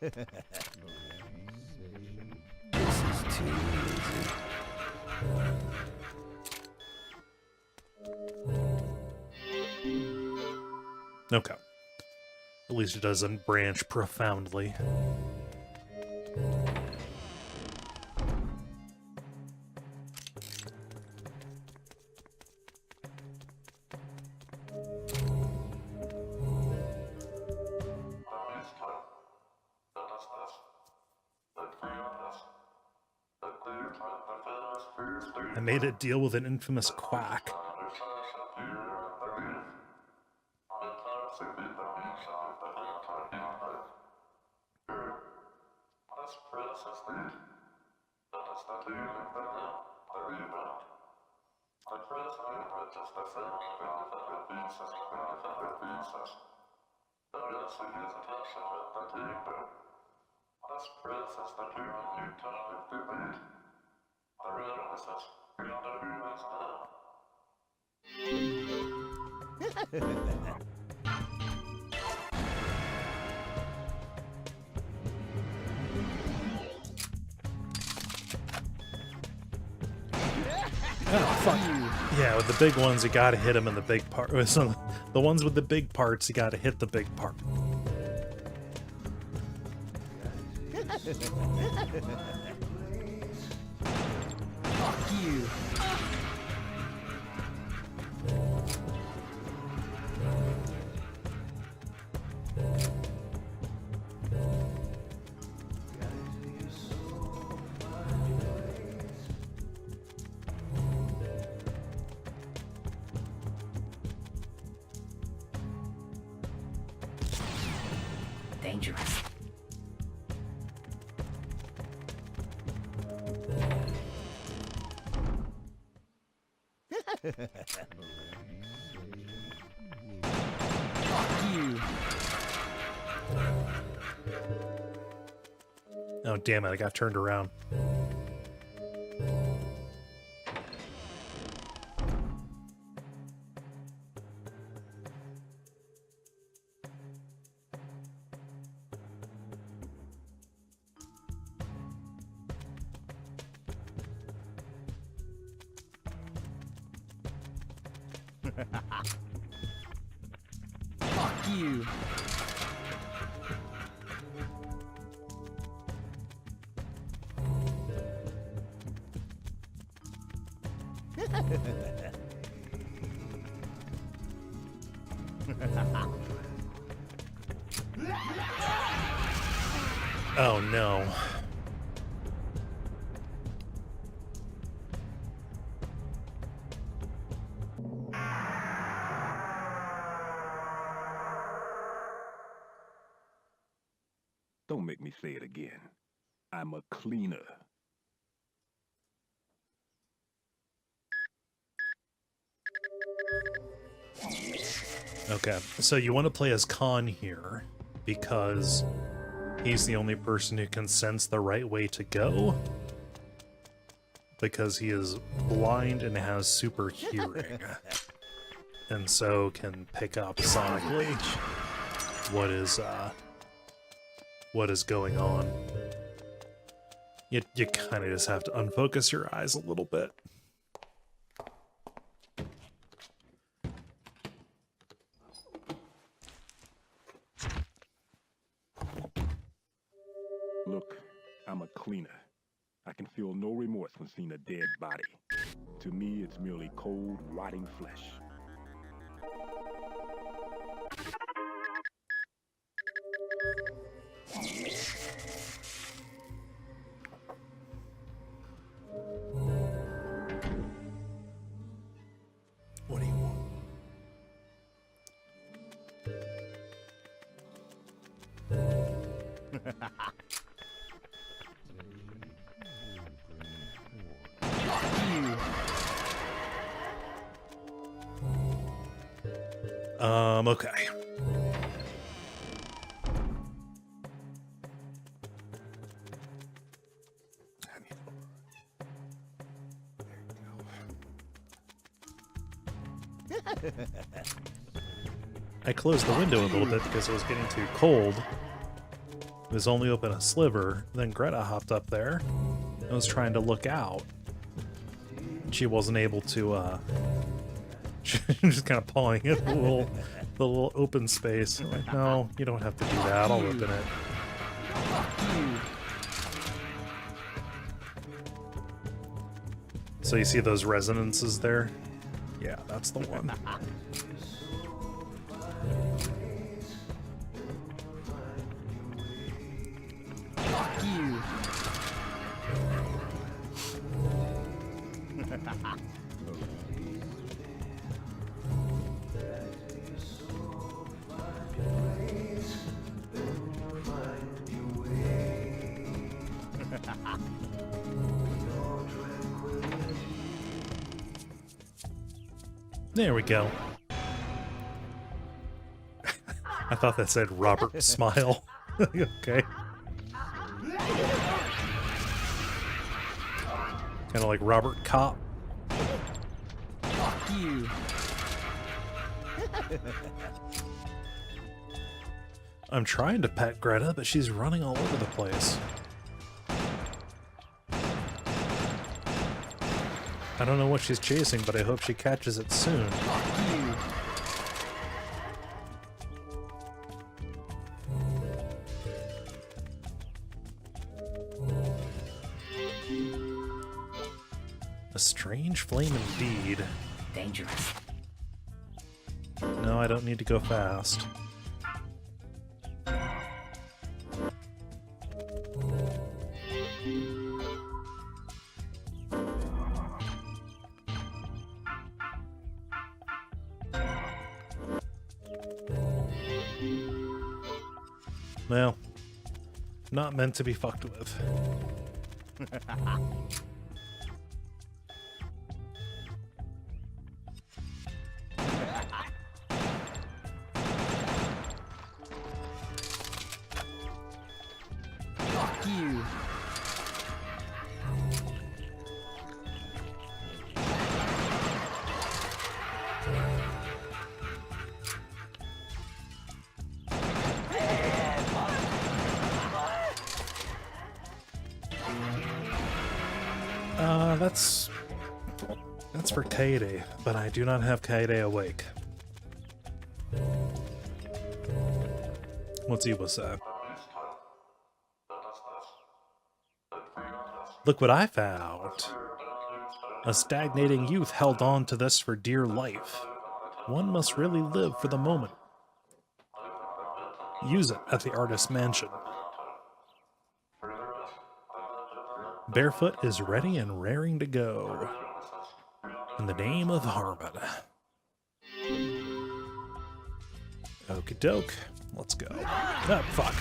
This is too easy. Okay. At least it doesn't branch profoundly. I made a deal with an infamous quack. Oh, fuck. Yeah, with the big ones, you gotta hit them in the big part. So the ones with the big parts, you gotta hit the big part. Fuck you. Dangerous. Fuck you. Oh, damn it, I got turned around. Fuck you. Oh no. Don't make me say it again. I'm a cleaner. Okay, so you want to play as Khan here because he's the only person who can sense the right way to go, because he is blind and has super hearing, and so can pick up sonically what is going on. You kind of just have to unfocus your eyes a little bit. Look, I'm a cleaner. I can feel no remorse when seeing a dead body. To me, it's merely cold, rotting flesh. What do you want? Okay. I closed the window a little bit because it was getting too cold. It was only open a sliver. Then Greta hopped up there and was trying to look out. She wasn't able to, she was just kind of pawing at the little open space. I'm like, no, you don't have to do that. I'll open it. So you see those resonances there? Yeah, that's the one. There we go. I thought that said Robert Smile. Okay. Kind of like Robert Cop. Fuck you. I'm trying to pet Greta, but she's running all over the place. I don't know what she's chasing, but I hope she catches it soon. A strange flame indeed. Dangerous. No, I don't need to go fast. Well, not meant to be fucked with. Fuck you. That's for Kaede, but I do not have Kaede awake. What's Eva say? Look what I found. A stagnating youth held on to this for dear life. One must really live for the moment. Use it at the artist's mansion. Barefoot is ready and raring to go. In the name of Harmon. Okie doke. Let's go. Ah, fuck.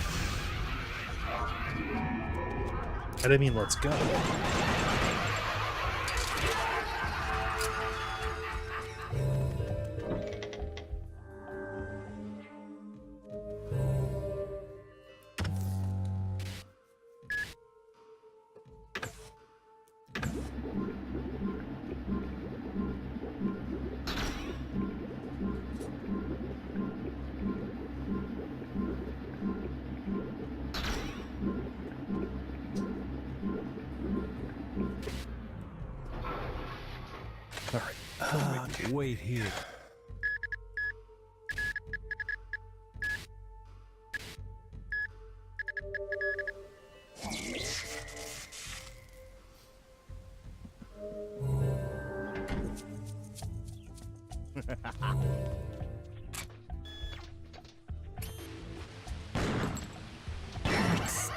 I didn't mean let's go. Wait here.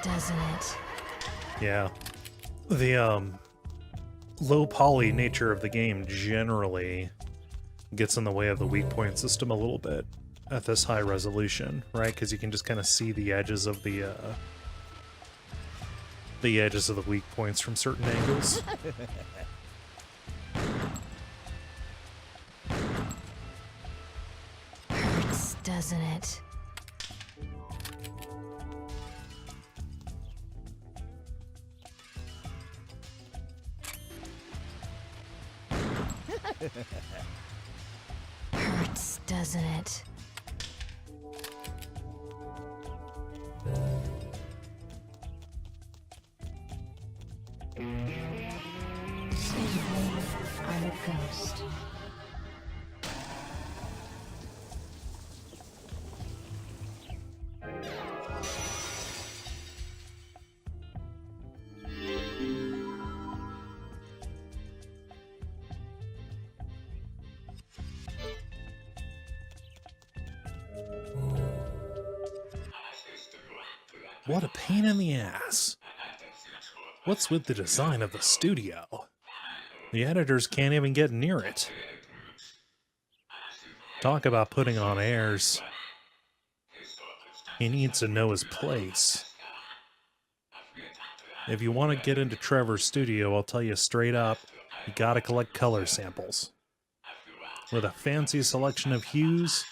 doesn't it? Yeah. The low poly nature of the game generally gets in the way of the weak point system a little bit at this high resolution, right? Because you can just kind of see the edges of the weak points from certain angles. Hurts, doesn't it? Hurts, doesn't it? I'm a ghost. What a pain in the ass. What's with the design of the studio? The editors can't even get near it. Talk about putting on airs. He needs to know his place. If you want to get into Trevor's studio, I'll tell you straight up, you gotta collect color samples. With a fancy selection of hues,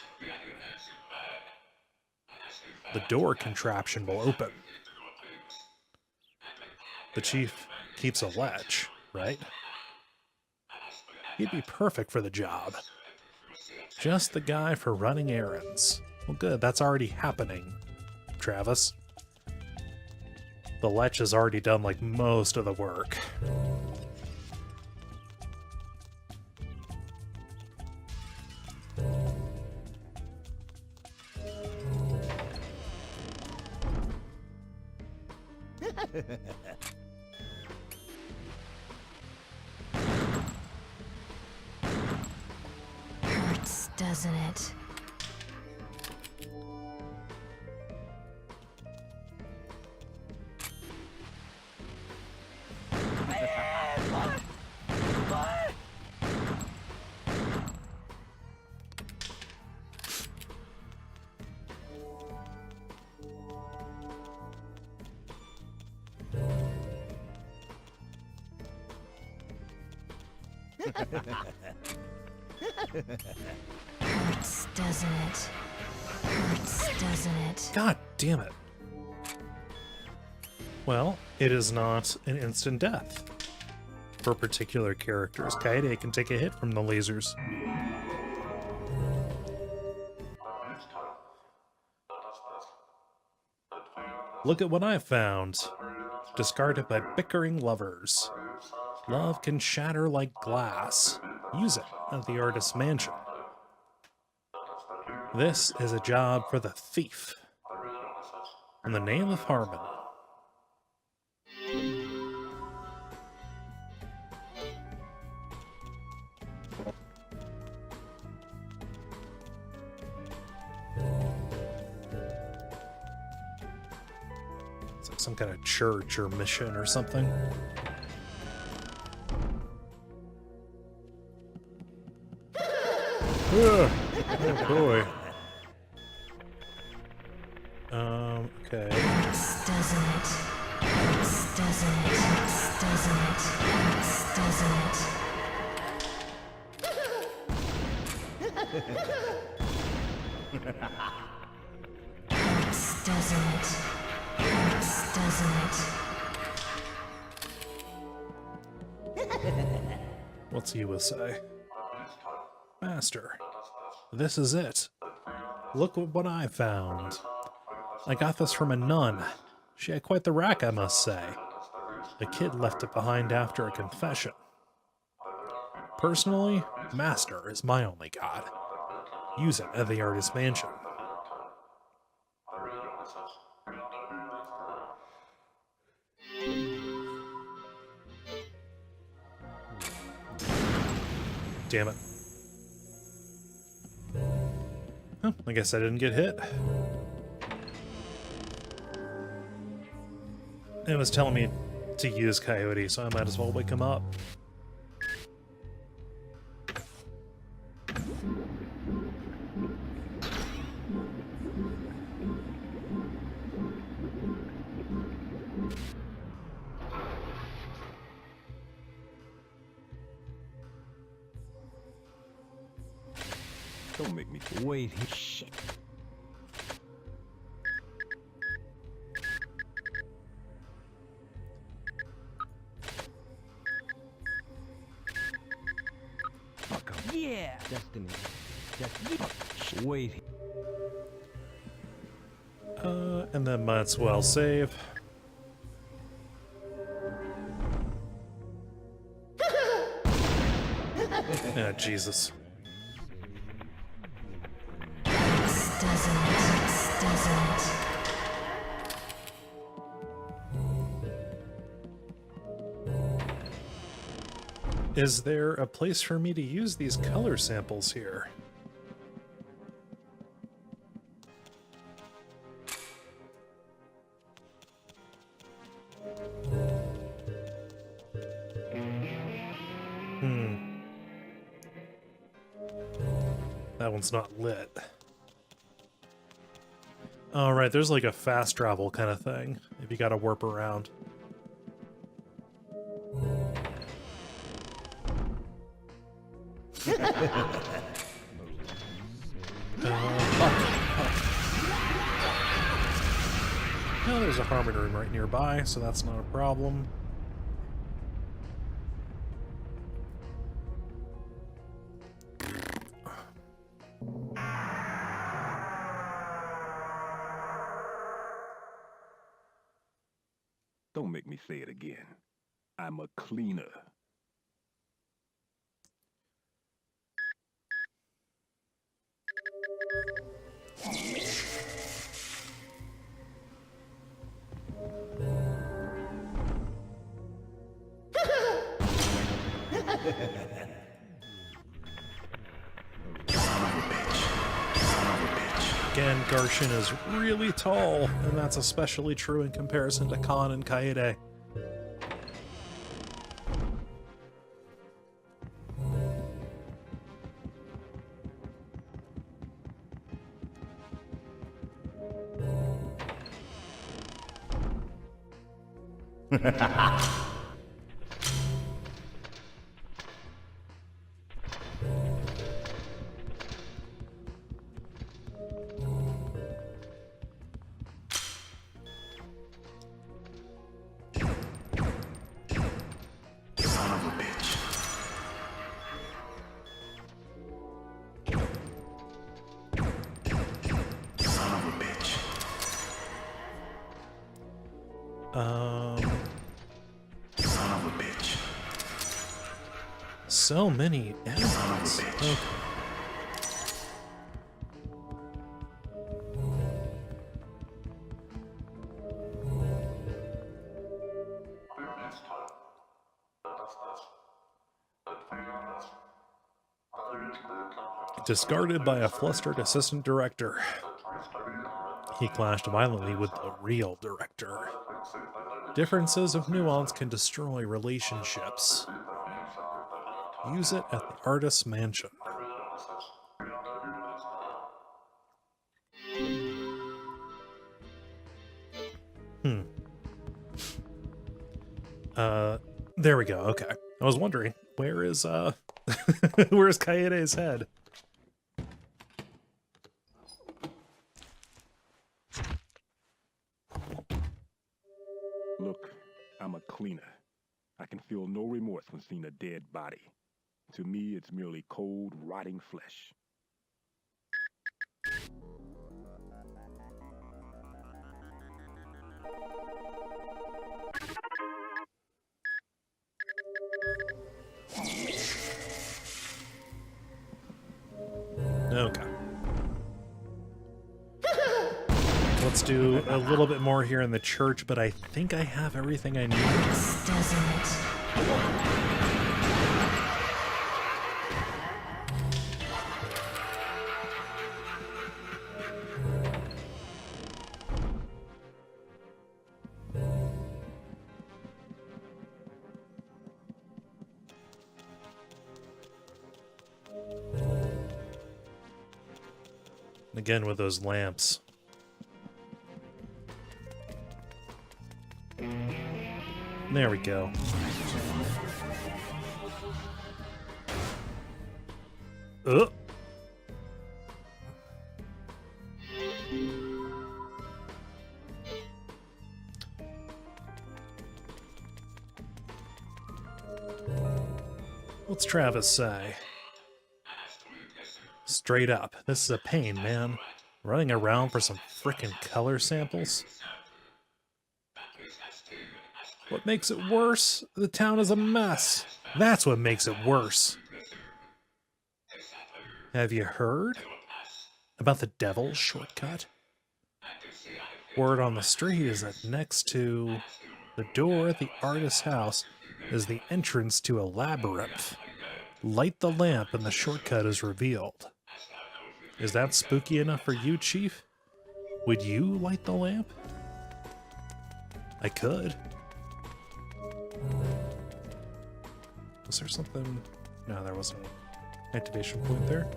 the door contraption will open. The chief keeps a latch, right? He'd be perfect for the job. Just the guy for running errands. Well, good, that's already happening, Travis. The latch has already done, like, most of the work. Hurts, doesn't it? Hurts, doesn't it? Hurts, doesn't it? God damn it. Well, it is not an instant death. For particular characters, Kaede can take a hit from the lasers. Look at what I found. Discarded by bickering lovers. Love can shatter like glass. Use it at the artist's mansion. This is a job for the thief. In the name of Harmon. It's like some kind of church or mission or something. Ugh. Oh boy. Okay. Hurts, doesn't it? Hurts, doesn't it? Hurts, doesn't it? Hurts, doesn't it? Hurts, doesn't it? Hurts, doesn't it? What's he will say? Master, this is it. Look at what I found. I got this from a nun. She had quite the rack, I must say. The kid left it behind after a confession. Personally, Master is my only god. Use it at the artist's mansion. Damn it. Oh, I guess I didn't get hit. It was telling me to use Coyote, so I might as well wake him up. Don't make me Wait, shit. Yeah! Destiny. Wait. And then might as well save. Yeah, Jesus. Doesn't. Is there a place for me to use these color samples here? That one's not lit. All right, there's like a fast travel kind of thing if you gotta warp around. Well, there's a harmony room right nearby, so that's not a problem. Don't make me say it again. I'm a cleaner. Again, Garshin is really tall, and that's especially true in comparison to Khan and Kaede. Son of a bitch. So many enemies. Okay. Discarded by a flustered assistant director. He clashed violently with the real director. Differences of nuance can destroy relationships. Use it at the artist's mansion. There we go. Okay. I was wondering, where is where's Kaede's head? Look, I'm a cleaner. I can feel no remorse when seeing a dead body. To me, it's merely cold, rotting flesh. Okay. Let's do a little bit more here in the church, but I think I have everything I need. Again with those lamps. There we go. Ugh. What's Travis say? Straight up, this is a pain, man. Running around for some frickin' color samples? What makes it worse? The town is a mess. That's what makes it worse. Have you heard about the Devil's Shortcut? Word on the street is that next to the door at the artist's house is the entrance to a labyrinth. Light the lamp and the shortcut is revealed. Is that spooky enough for you, Chief? Would you light the lamp? I could. Was there something? No, there wasn't an activation point there.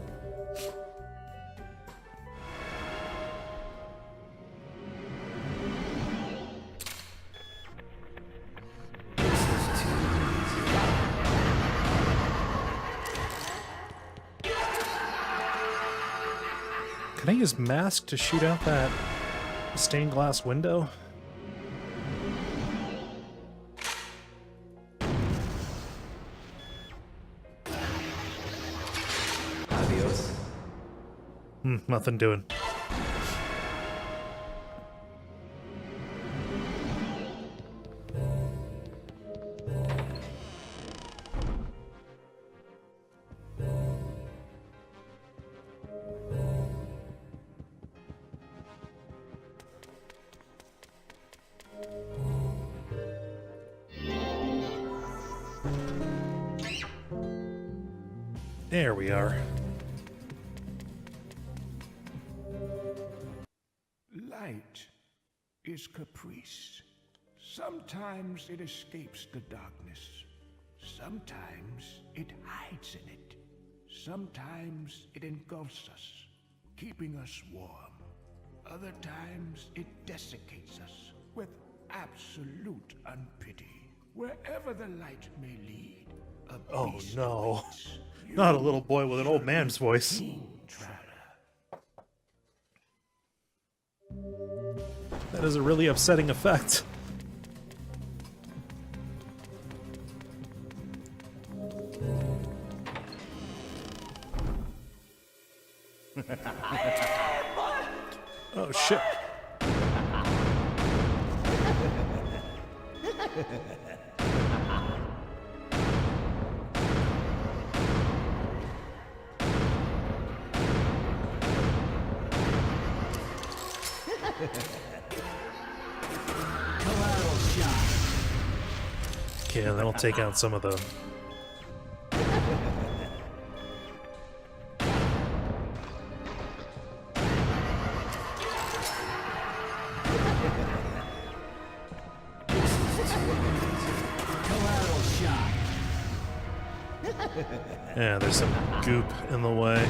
Can I use mask to shoot out that stained glass window? Adios. Nothing doing. There we are. Light is caprice. Sometimes it escapes the darkness. Sometimes it hides in it. Sometimes it engulfs us, keeping us warm. Other times it desiccates us with absolute unpity. Wherever the light may lead, a Oh beast no. waits. Not a little boy with an old man's voice. That is a really upsetting effect. Oh shit. Okay, that'll take out some of the... Yeah, there's some goop in the way.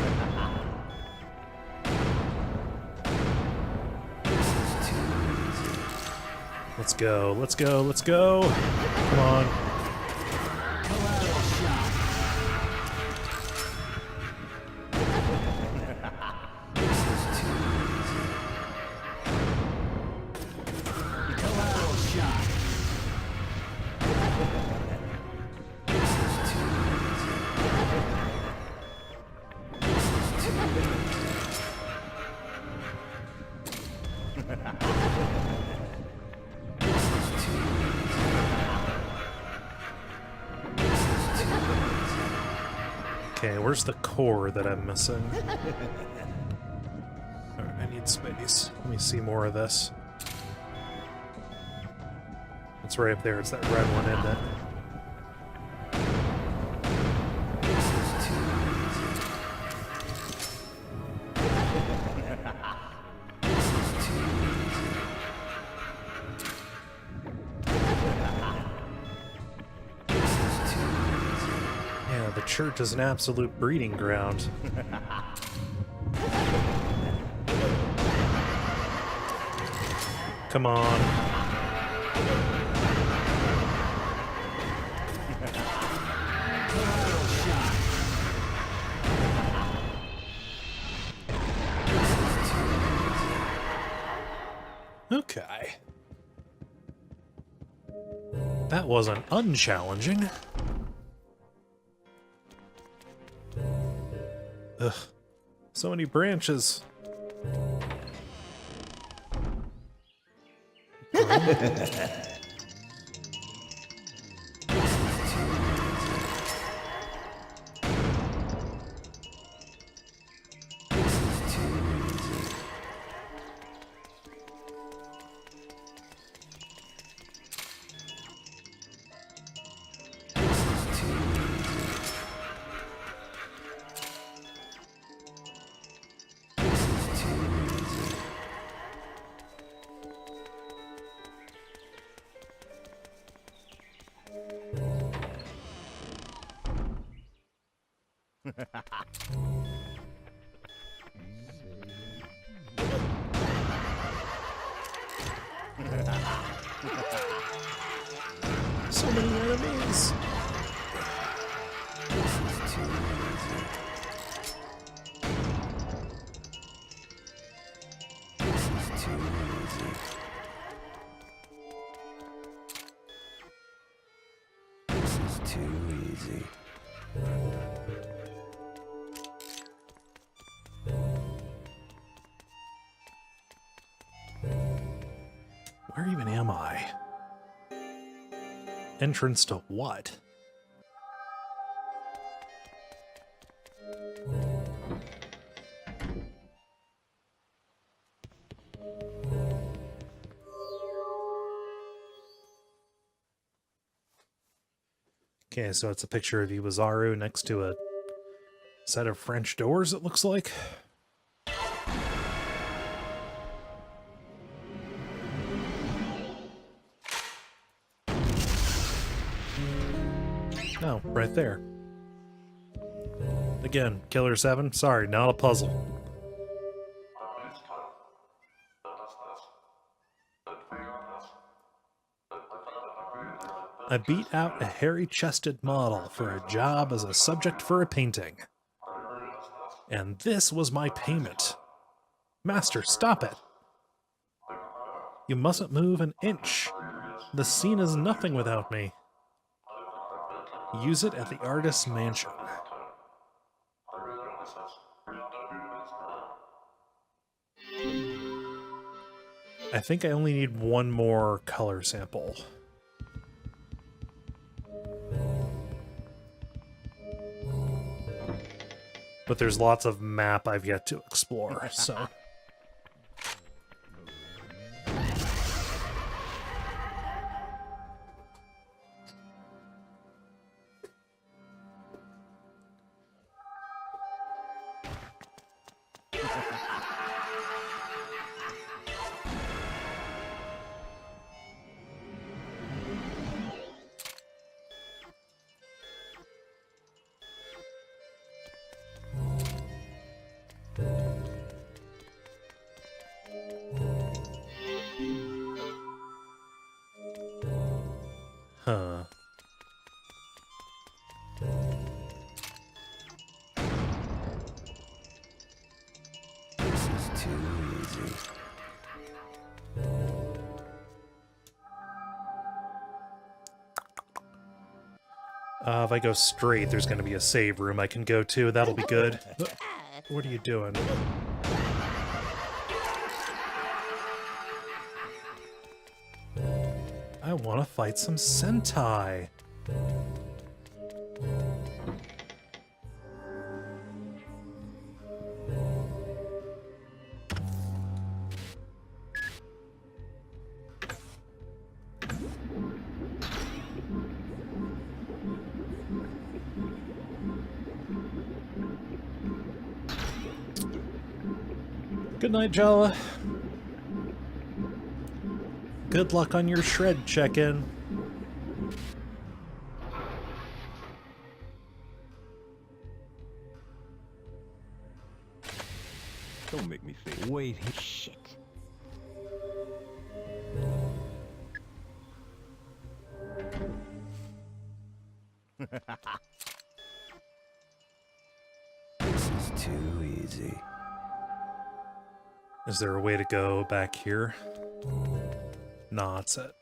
Let's go, let's go, let's go! Come on. Okay, where's the core that I'm missing? Alright, I need space. Let me see more of this. It's right up there. It's that red one, isn't it? Church is an absolute breeding ground. Come on. Okay. That wasn't unchallenging. Ugh. So many branches. So many enemies. This is too easy. Where even am I? Entrance to what? Okay, so it's a picture of Iwazaru next to a set of French doors, it looks like. Oh, right there. Again, Killer7, sorry, not a puzzle. I beat out a hairy-chested model for a job as a subject for a painting. And this was my payment. Master, stop it! You mustn't move an inch. The scene is nothing without me. Use it at the artist's mansion. I think I only need one more color sample. But there's lots of map I've yet to explore, so... Huh. This is too easy. If I go straight, there's going to be a save room I can go to. That'll be good. What are you doing? I want to fight some Sentai. Good night, Jala. Good luck on your shred check-in. Don't make me say Wait. Shit. This is too easy. Is there a way to go back here? Nah, it's it.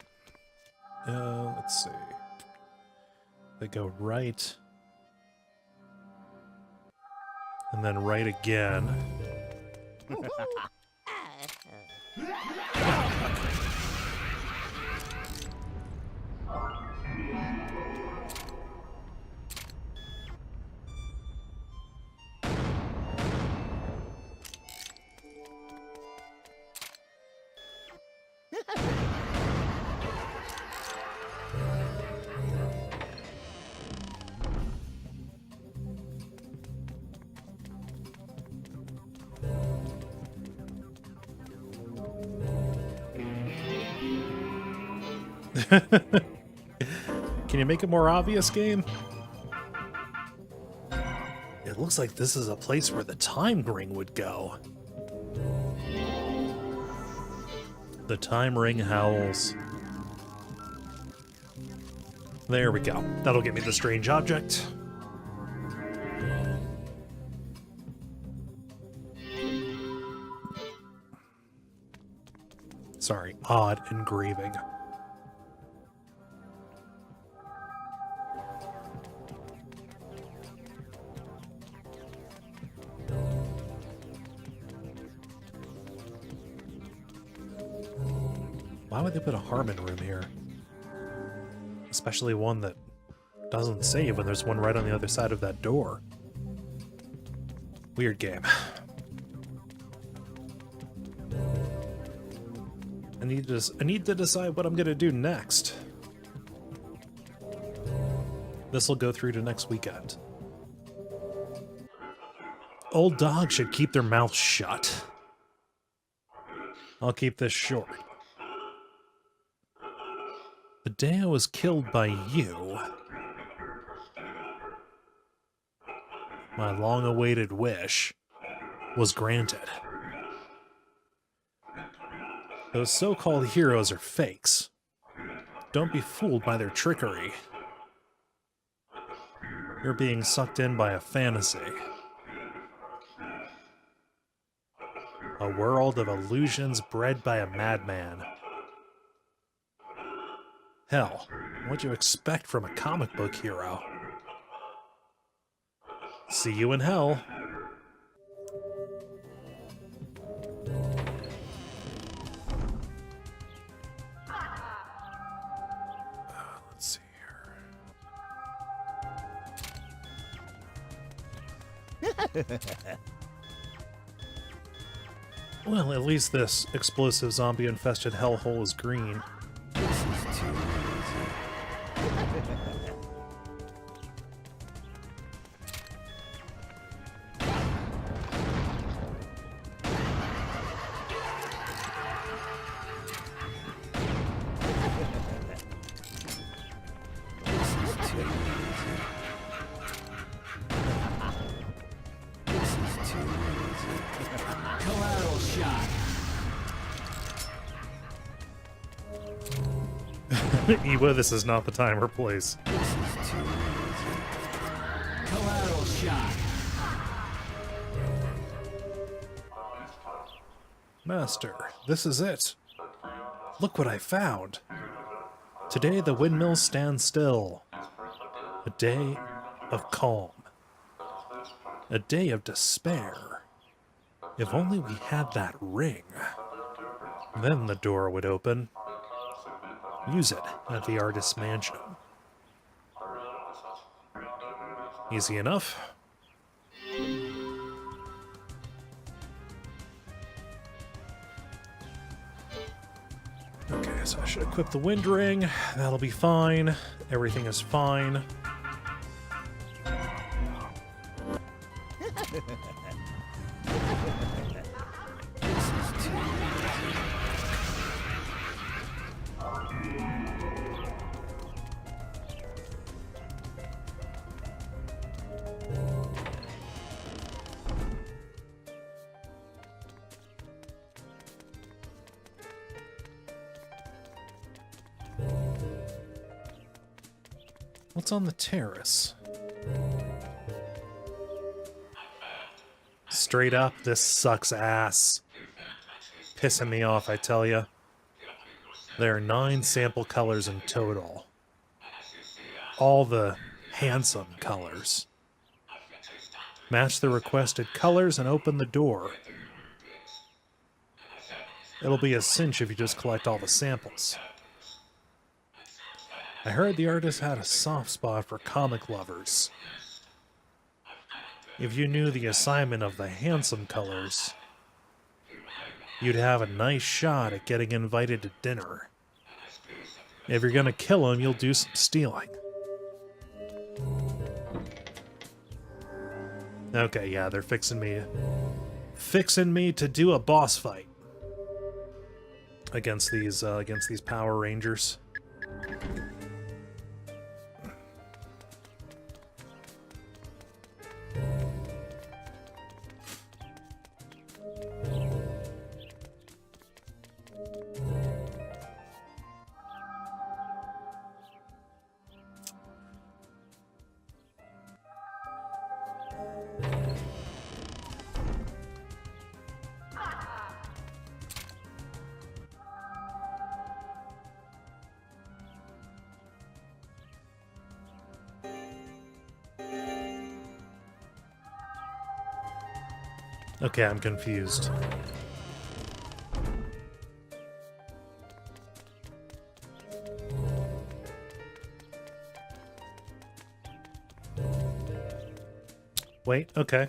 Let's see. They go right. And then right again. Can you make it more obvious, game? It looks like this is a place where the time ring would go. The time ring howls. There we go. That'll get me the strange object. Sorry, odd engraving. Why would they put a Harmon room here? Especially one that doesn't save when there's one right on the other side of that door. Weird game. I need to decide what I'm gonna do next. This will go through to next weekend. Old dogs should keep their mouths shut. I'll keep this short. The day I was killed by you, my long-awaited wish was granted. Those so-called heroes are fakes. Don't be fooled by their trickery. You're being sucked in by a fantasy. A world of illusions bred by a madman. Hell, what'd you expect from a comic book hero? See you in hell. Let's see here. Well, at least this explosive zombie-infested hellhole is green. This is too easy. Collateral shot. Ewa, this is not the time or place. This is too easy. Collateral shot. Master, this is it. Look what I found. Today the windmills stand still. A day of calm. A day of despair. If only we had that ring. Then the door would open. Use it at the artist's mansion. Easy enough. Okay, so I should equip the wind ring. That'll be fine. Everything is fine. What's on the terrace? Straight up, this sucks ass. Pissing me off, I tell ya. There are 9 sample colors in total. All the handsome colors. Match the requested colors and open the door. It'll be a cinch if you just collect all the samples. I heard the artist had a soft spot for comic lovers. If you knew the assignment of the handsome colors, you'd have a nice shot at getting invited to dinner. If you're gonna kill him, you'll do some stealing. Okay, yeah, they're fixing me to do a boss fight against these Power Rangers. Okay, I'm confused. Wait, okay.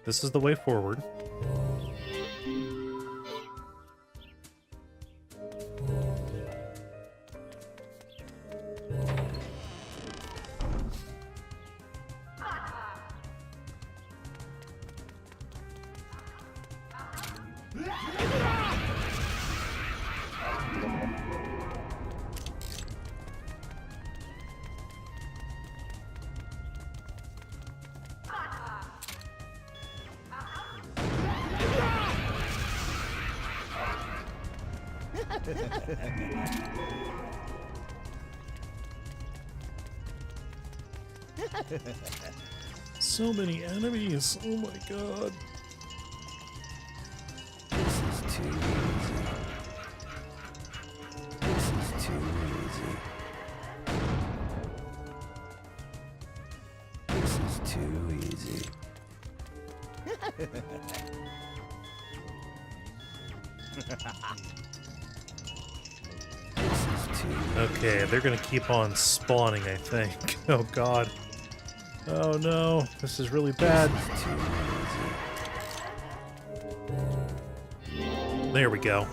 This is the way forward. So many enemies. Oh my god. This is too easy. This is too easy. This is too easy. Okay, they're gonna keep on spawning, I think. Oh god. Oh no, this is really bad. There we go.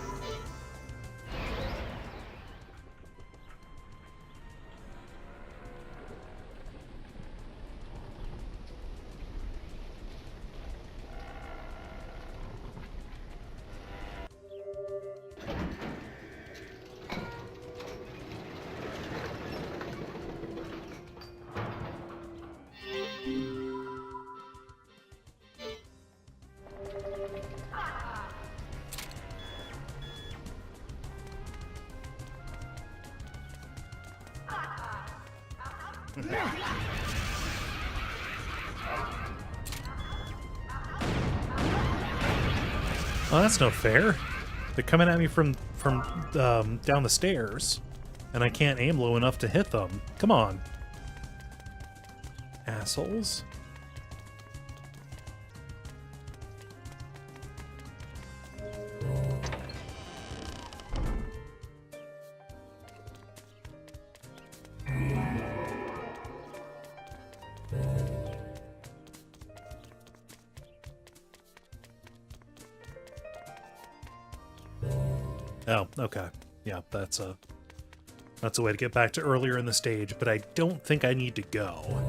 Oh, that's no fair. They're coming at me from down the stairs, and I can't aim low enough to hit them. Come on. Assholes. Oh, okay. Yeah, that's a way to get back to earlier in the stage, but I don't think I need to go.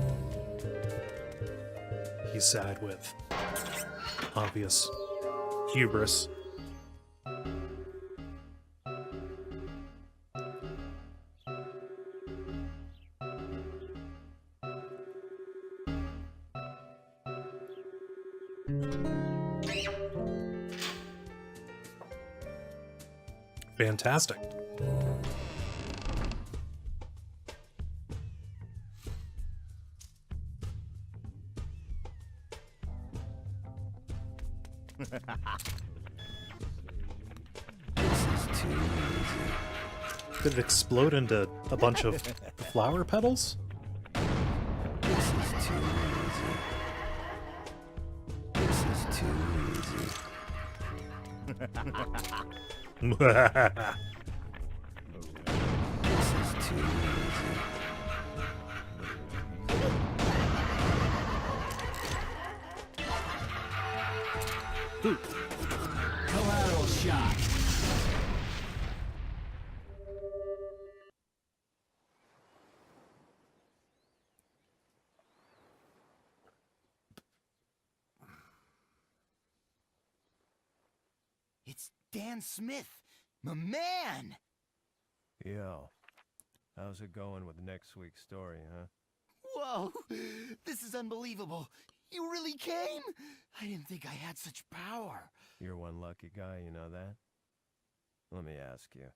He's sad with obvious hubris. Fantastic. This is too easy. Did it explode into a bunch of flower petals? This is too easy. This is too easy. This is too easy. Collateral shot. It's Dan Smith, my man! Yo, how's it going with next week's story, huh? Whoa, this is unbelievable. You really came? I didn't think I had such power. You're one lucky guy, you know that? Let me ask you,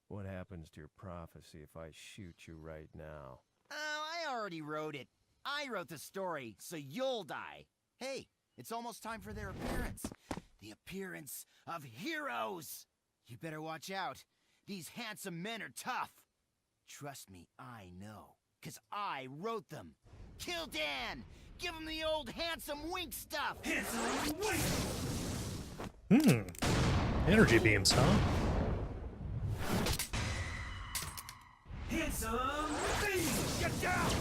what happens to your prophecy if I shoot you right now? Oh, I already wrote it. I wrote the story, so you'll die. Hey, it's almost time for their appearance. The appearance of heroes! You better watch out. These handsome men are tough. Trust me, I know. 'Cause I wrote them. Kill Dan! Give him the old handsome wink stuff! Handsome wink! Energy beams, huh? Handsome beam! Get down!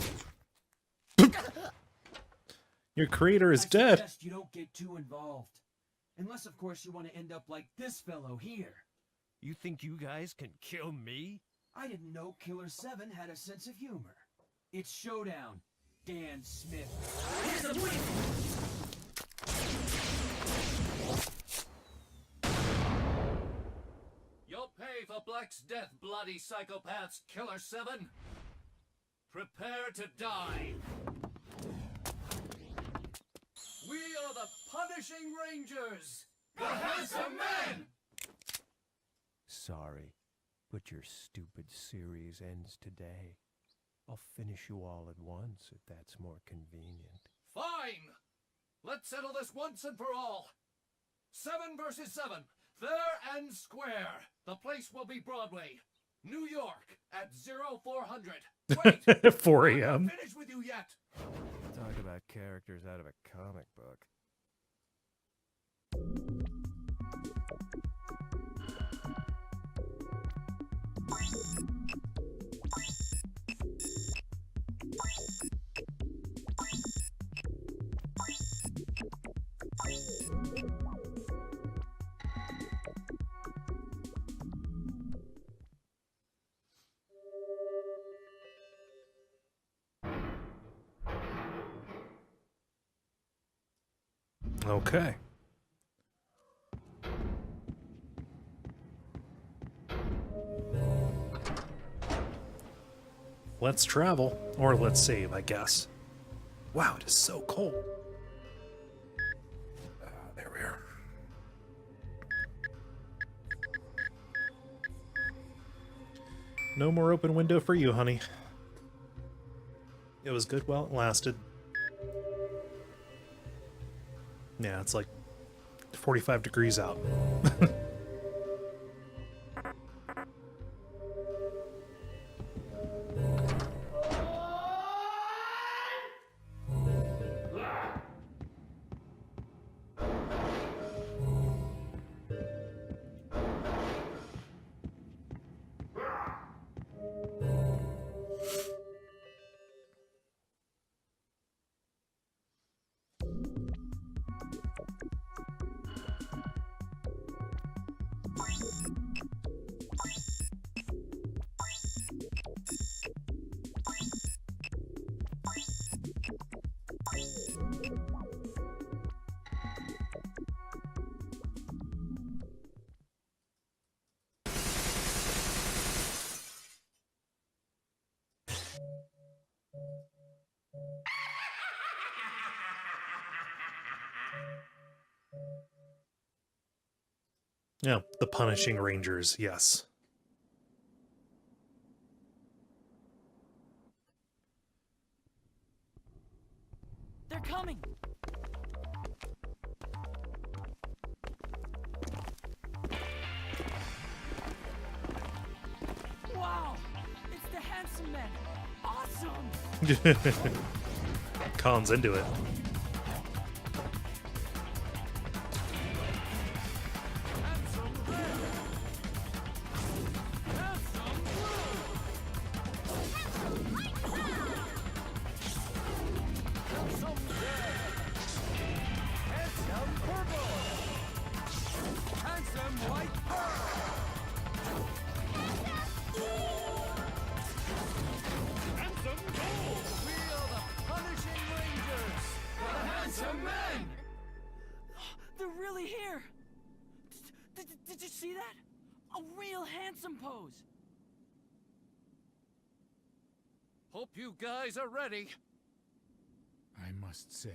Your creator is I dead. suggest you don't get too involved. Unless, of course, you want to end up like this fellow here. You think you guys can kill me? I didn't know Killer7 had a sense of humor. It's showdown, Dan Smith. Here's a win! You'll pay for Black's death, bloody psychopaths, Killer7. Prepare to die. We are the Punishing Rangers, the Handsome Men! Sorry, but your stupid series ends today. I'll finish you all at once if that's more convenient. Fine! Let's settle this once and for all. 7 versus 7, fair and square. The place will be Broadway, New York, at 0400. Wait! 4 I'm a.m. not finished with you yet! Talk about characters out of a comic book. Okay. Let's travel. Or let's save, I guess. Wow, it is so cold. There we are. No more open window for you, honey. It was good while it lasted. Yeah, it's like 45 degrees out. Yeah, the Punishing Rangers, yes. They're coming! Khan's into it. They're really here! Did you see that? A real handsome pose! Hope you guys are ready. I must say,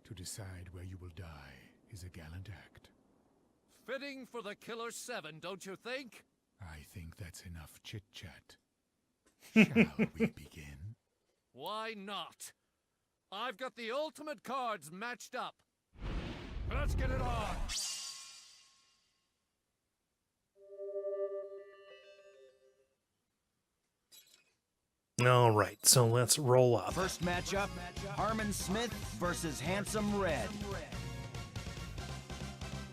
to decide where you will die is a gallant act. Fitting for the Killer7, don't you think? I think that's enough chit-chat. Shall we begin? Why not? I've got the ultimate cards matched up. Let's get it on! All right, so let's roll up. First matchup, Harmon Smith versus Handsome Red.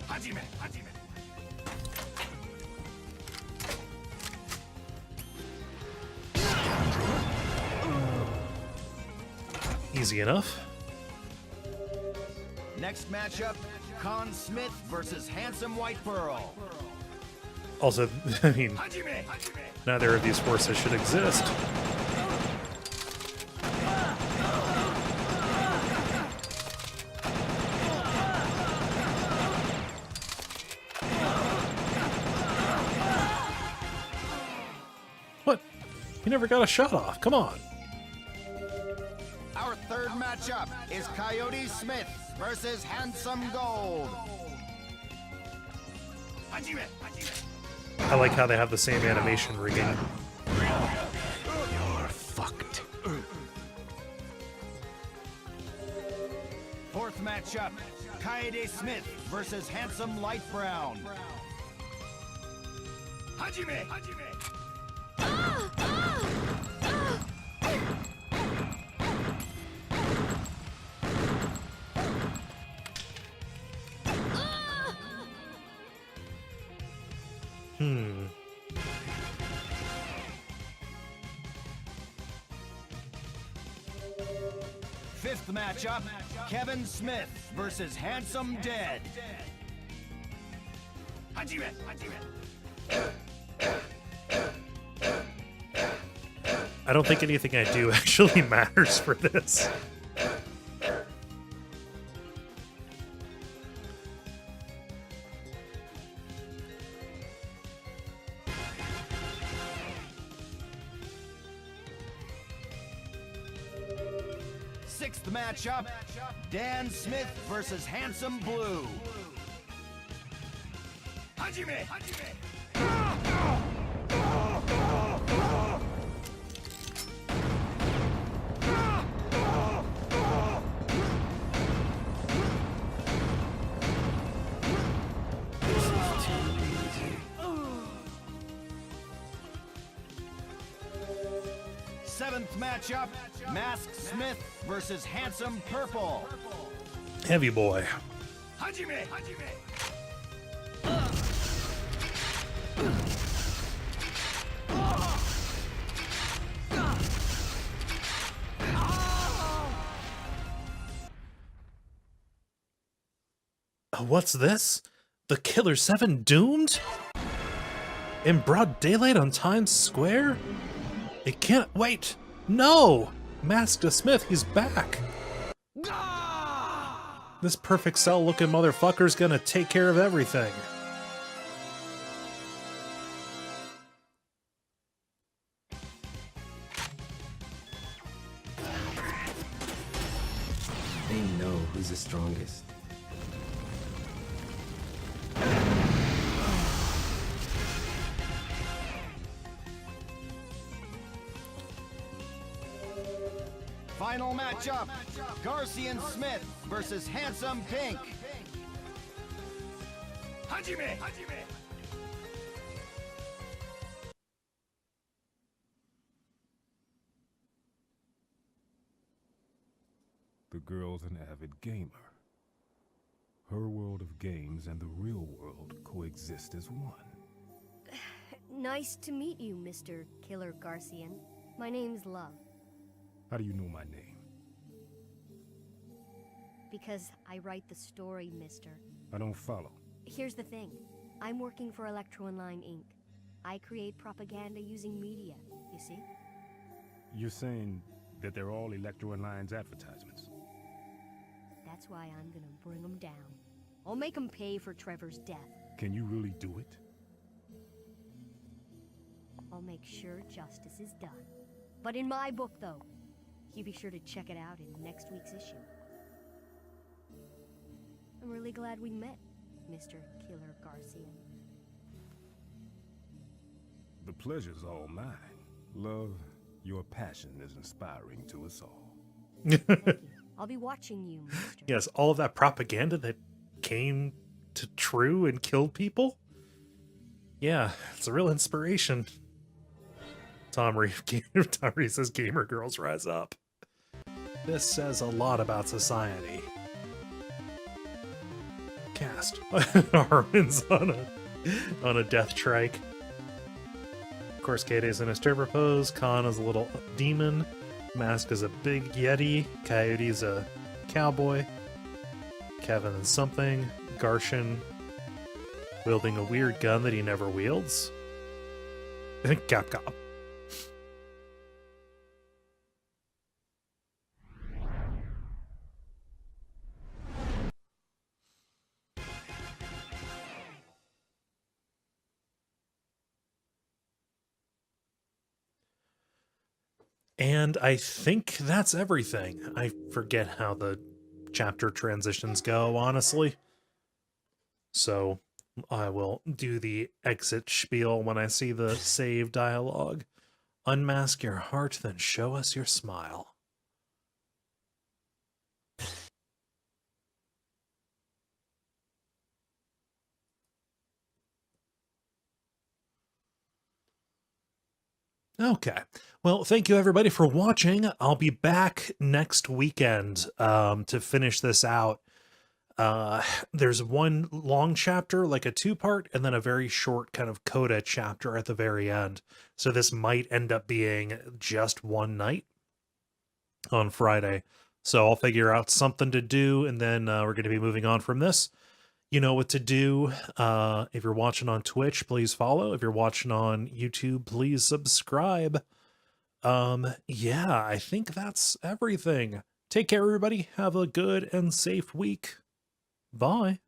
Hajime, Hajime. Easy enough. Next matchup, Con Smith versus Handsome White Pearl. Also, I mean, neither of these forces should exist. What? You never got a shot off. Come on. Our third matchup is Coyote Smith versus Handsome Gold. I like how they have the same animation rigging. You're fucked. Fourth matchup, Coyote Smith versus Handsome Light Brown. Hajime, Hajime. Fifth matchup, Kevin Smith versus Handsome Dead. Hajime, Hajime. I don't think anything I do actually matters for this. Sixth matchup, Dan Smith versus Handsome Blue. Hajime, Hajime. Seventh matchup, Mask Smith versus Handsome Purple. Heavy boy. Hajime, Hajime. What's this? The Killer7 doomed? In broad daylight on Times Square? It can't wait. No! Master Smith, he's back. This perfect cell looking motherfucker's gonna take care of everything. They know who's the strongest. Final matchup, Garcian Smith versus Handsome Pink. Hajime, Hajime. girl's an avid gamer. Her world of games and the real world coexist as one. Nice to meet you, Mr. Killer Garcian. My name's Love. How do you know my name? Because I write the story, mister. I don't follow. Here's the thing. I'm working for Electro-Online Inc. I create propaganda using media, you see? You're saying that they're all Electro-Online's advertisements? That's why I'm gonna bring them down. I'll make them pay for Trevor's death. Can you really do it? I'll make sure justice is done. But in my book, though, you be sure to check it out in next week's issue. I'm really glad we met, Mr. Killer Garcian. The pleasure's all mine. Love, your passion is inspiring to us all. I'll be watching you, mister. Yes, all of that propaganda that came to true and killed people? Yeah, it's a real inspiration. Tom Reeve says gamer girls rise up. This says a lot about society. Cast. Harmon's on a death trike. Of course, Katie's in a stripper pose. Khan is a little demon. Mask is a big yeti. Coyote's a cowboy. Kevin is something. Garshin wielding a weird gun that he never wields. Capcom. And I think that's everything. I forget how the chapter transitions go, honestly. So I will do the exit spiel when I see the save dialogue. Unmask your heart, then show us your smile. Okay. Well, thank you everybody for watching. I'll be back next weekend to finish this out. There's one long chapter, like a two-part, and then a very short kind of coda chapter at the very end. So this might end up being just one night on Friday. So I'll figure out something to do, and then we're going to be moving on from this. You know what to do. If you're watching on Twitch, please follow. If you're watching on YouTube, please subscribe. Yeah, I think that's everything. Take care, everybody. Have a good and safe week. Bye.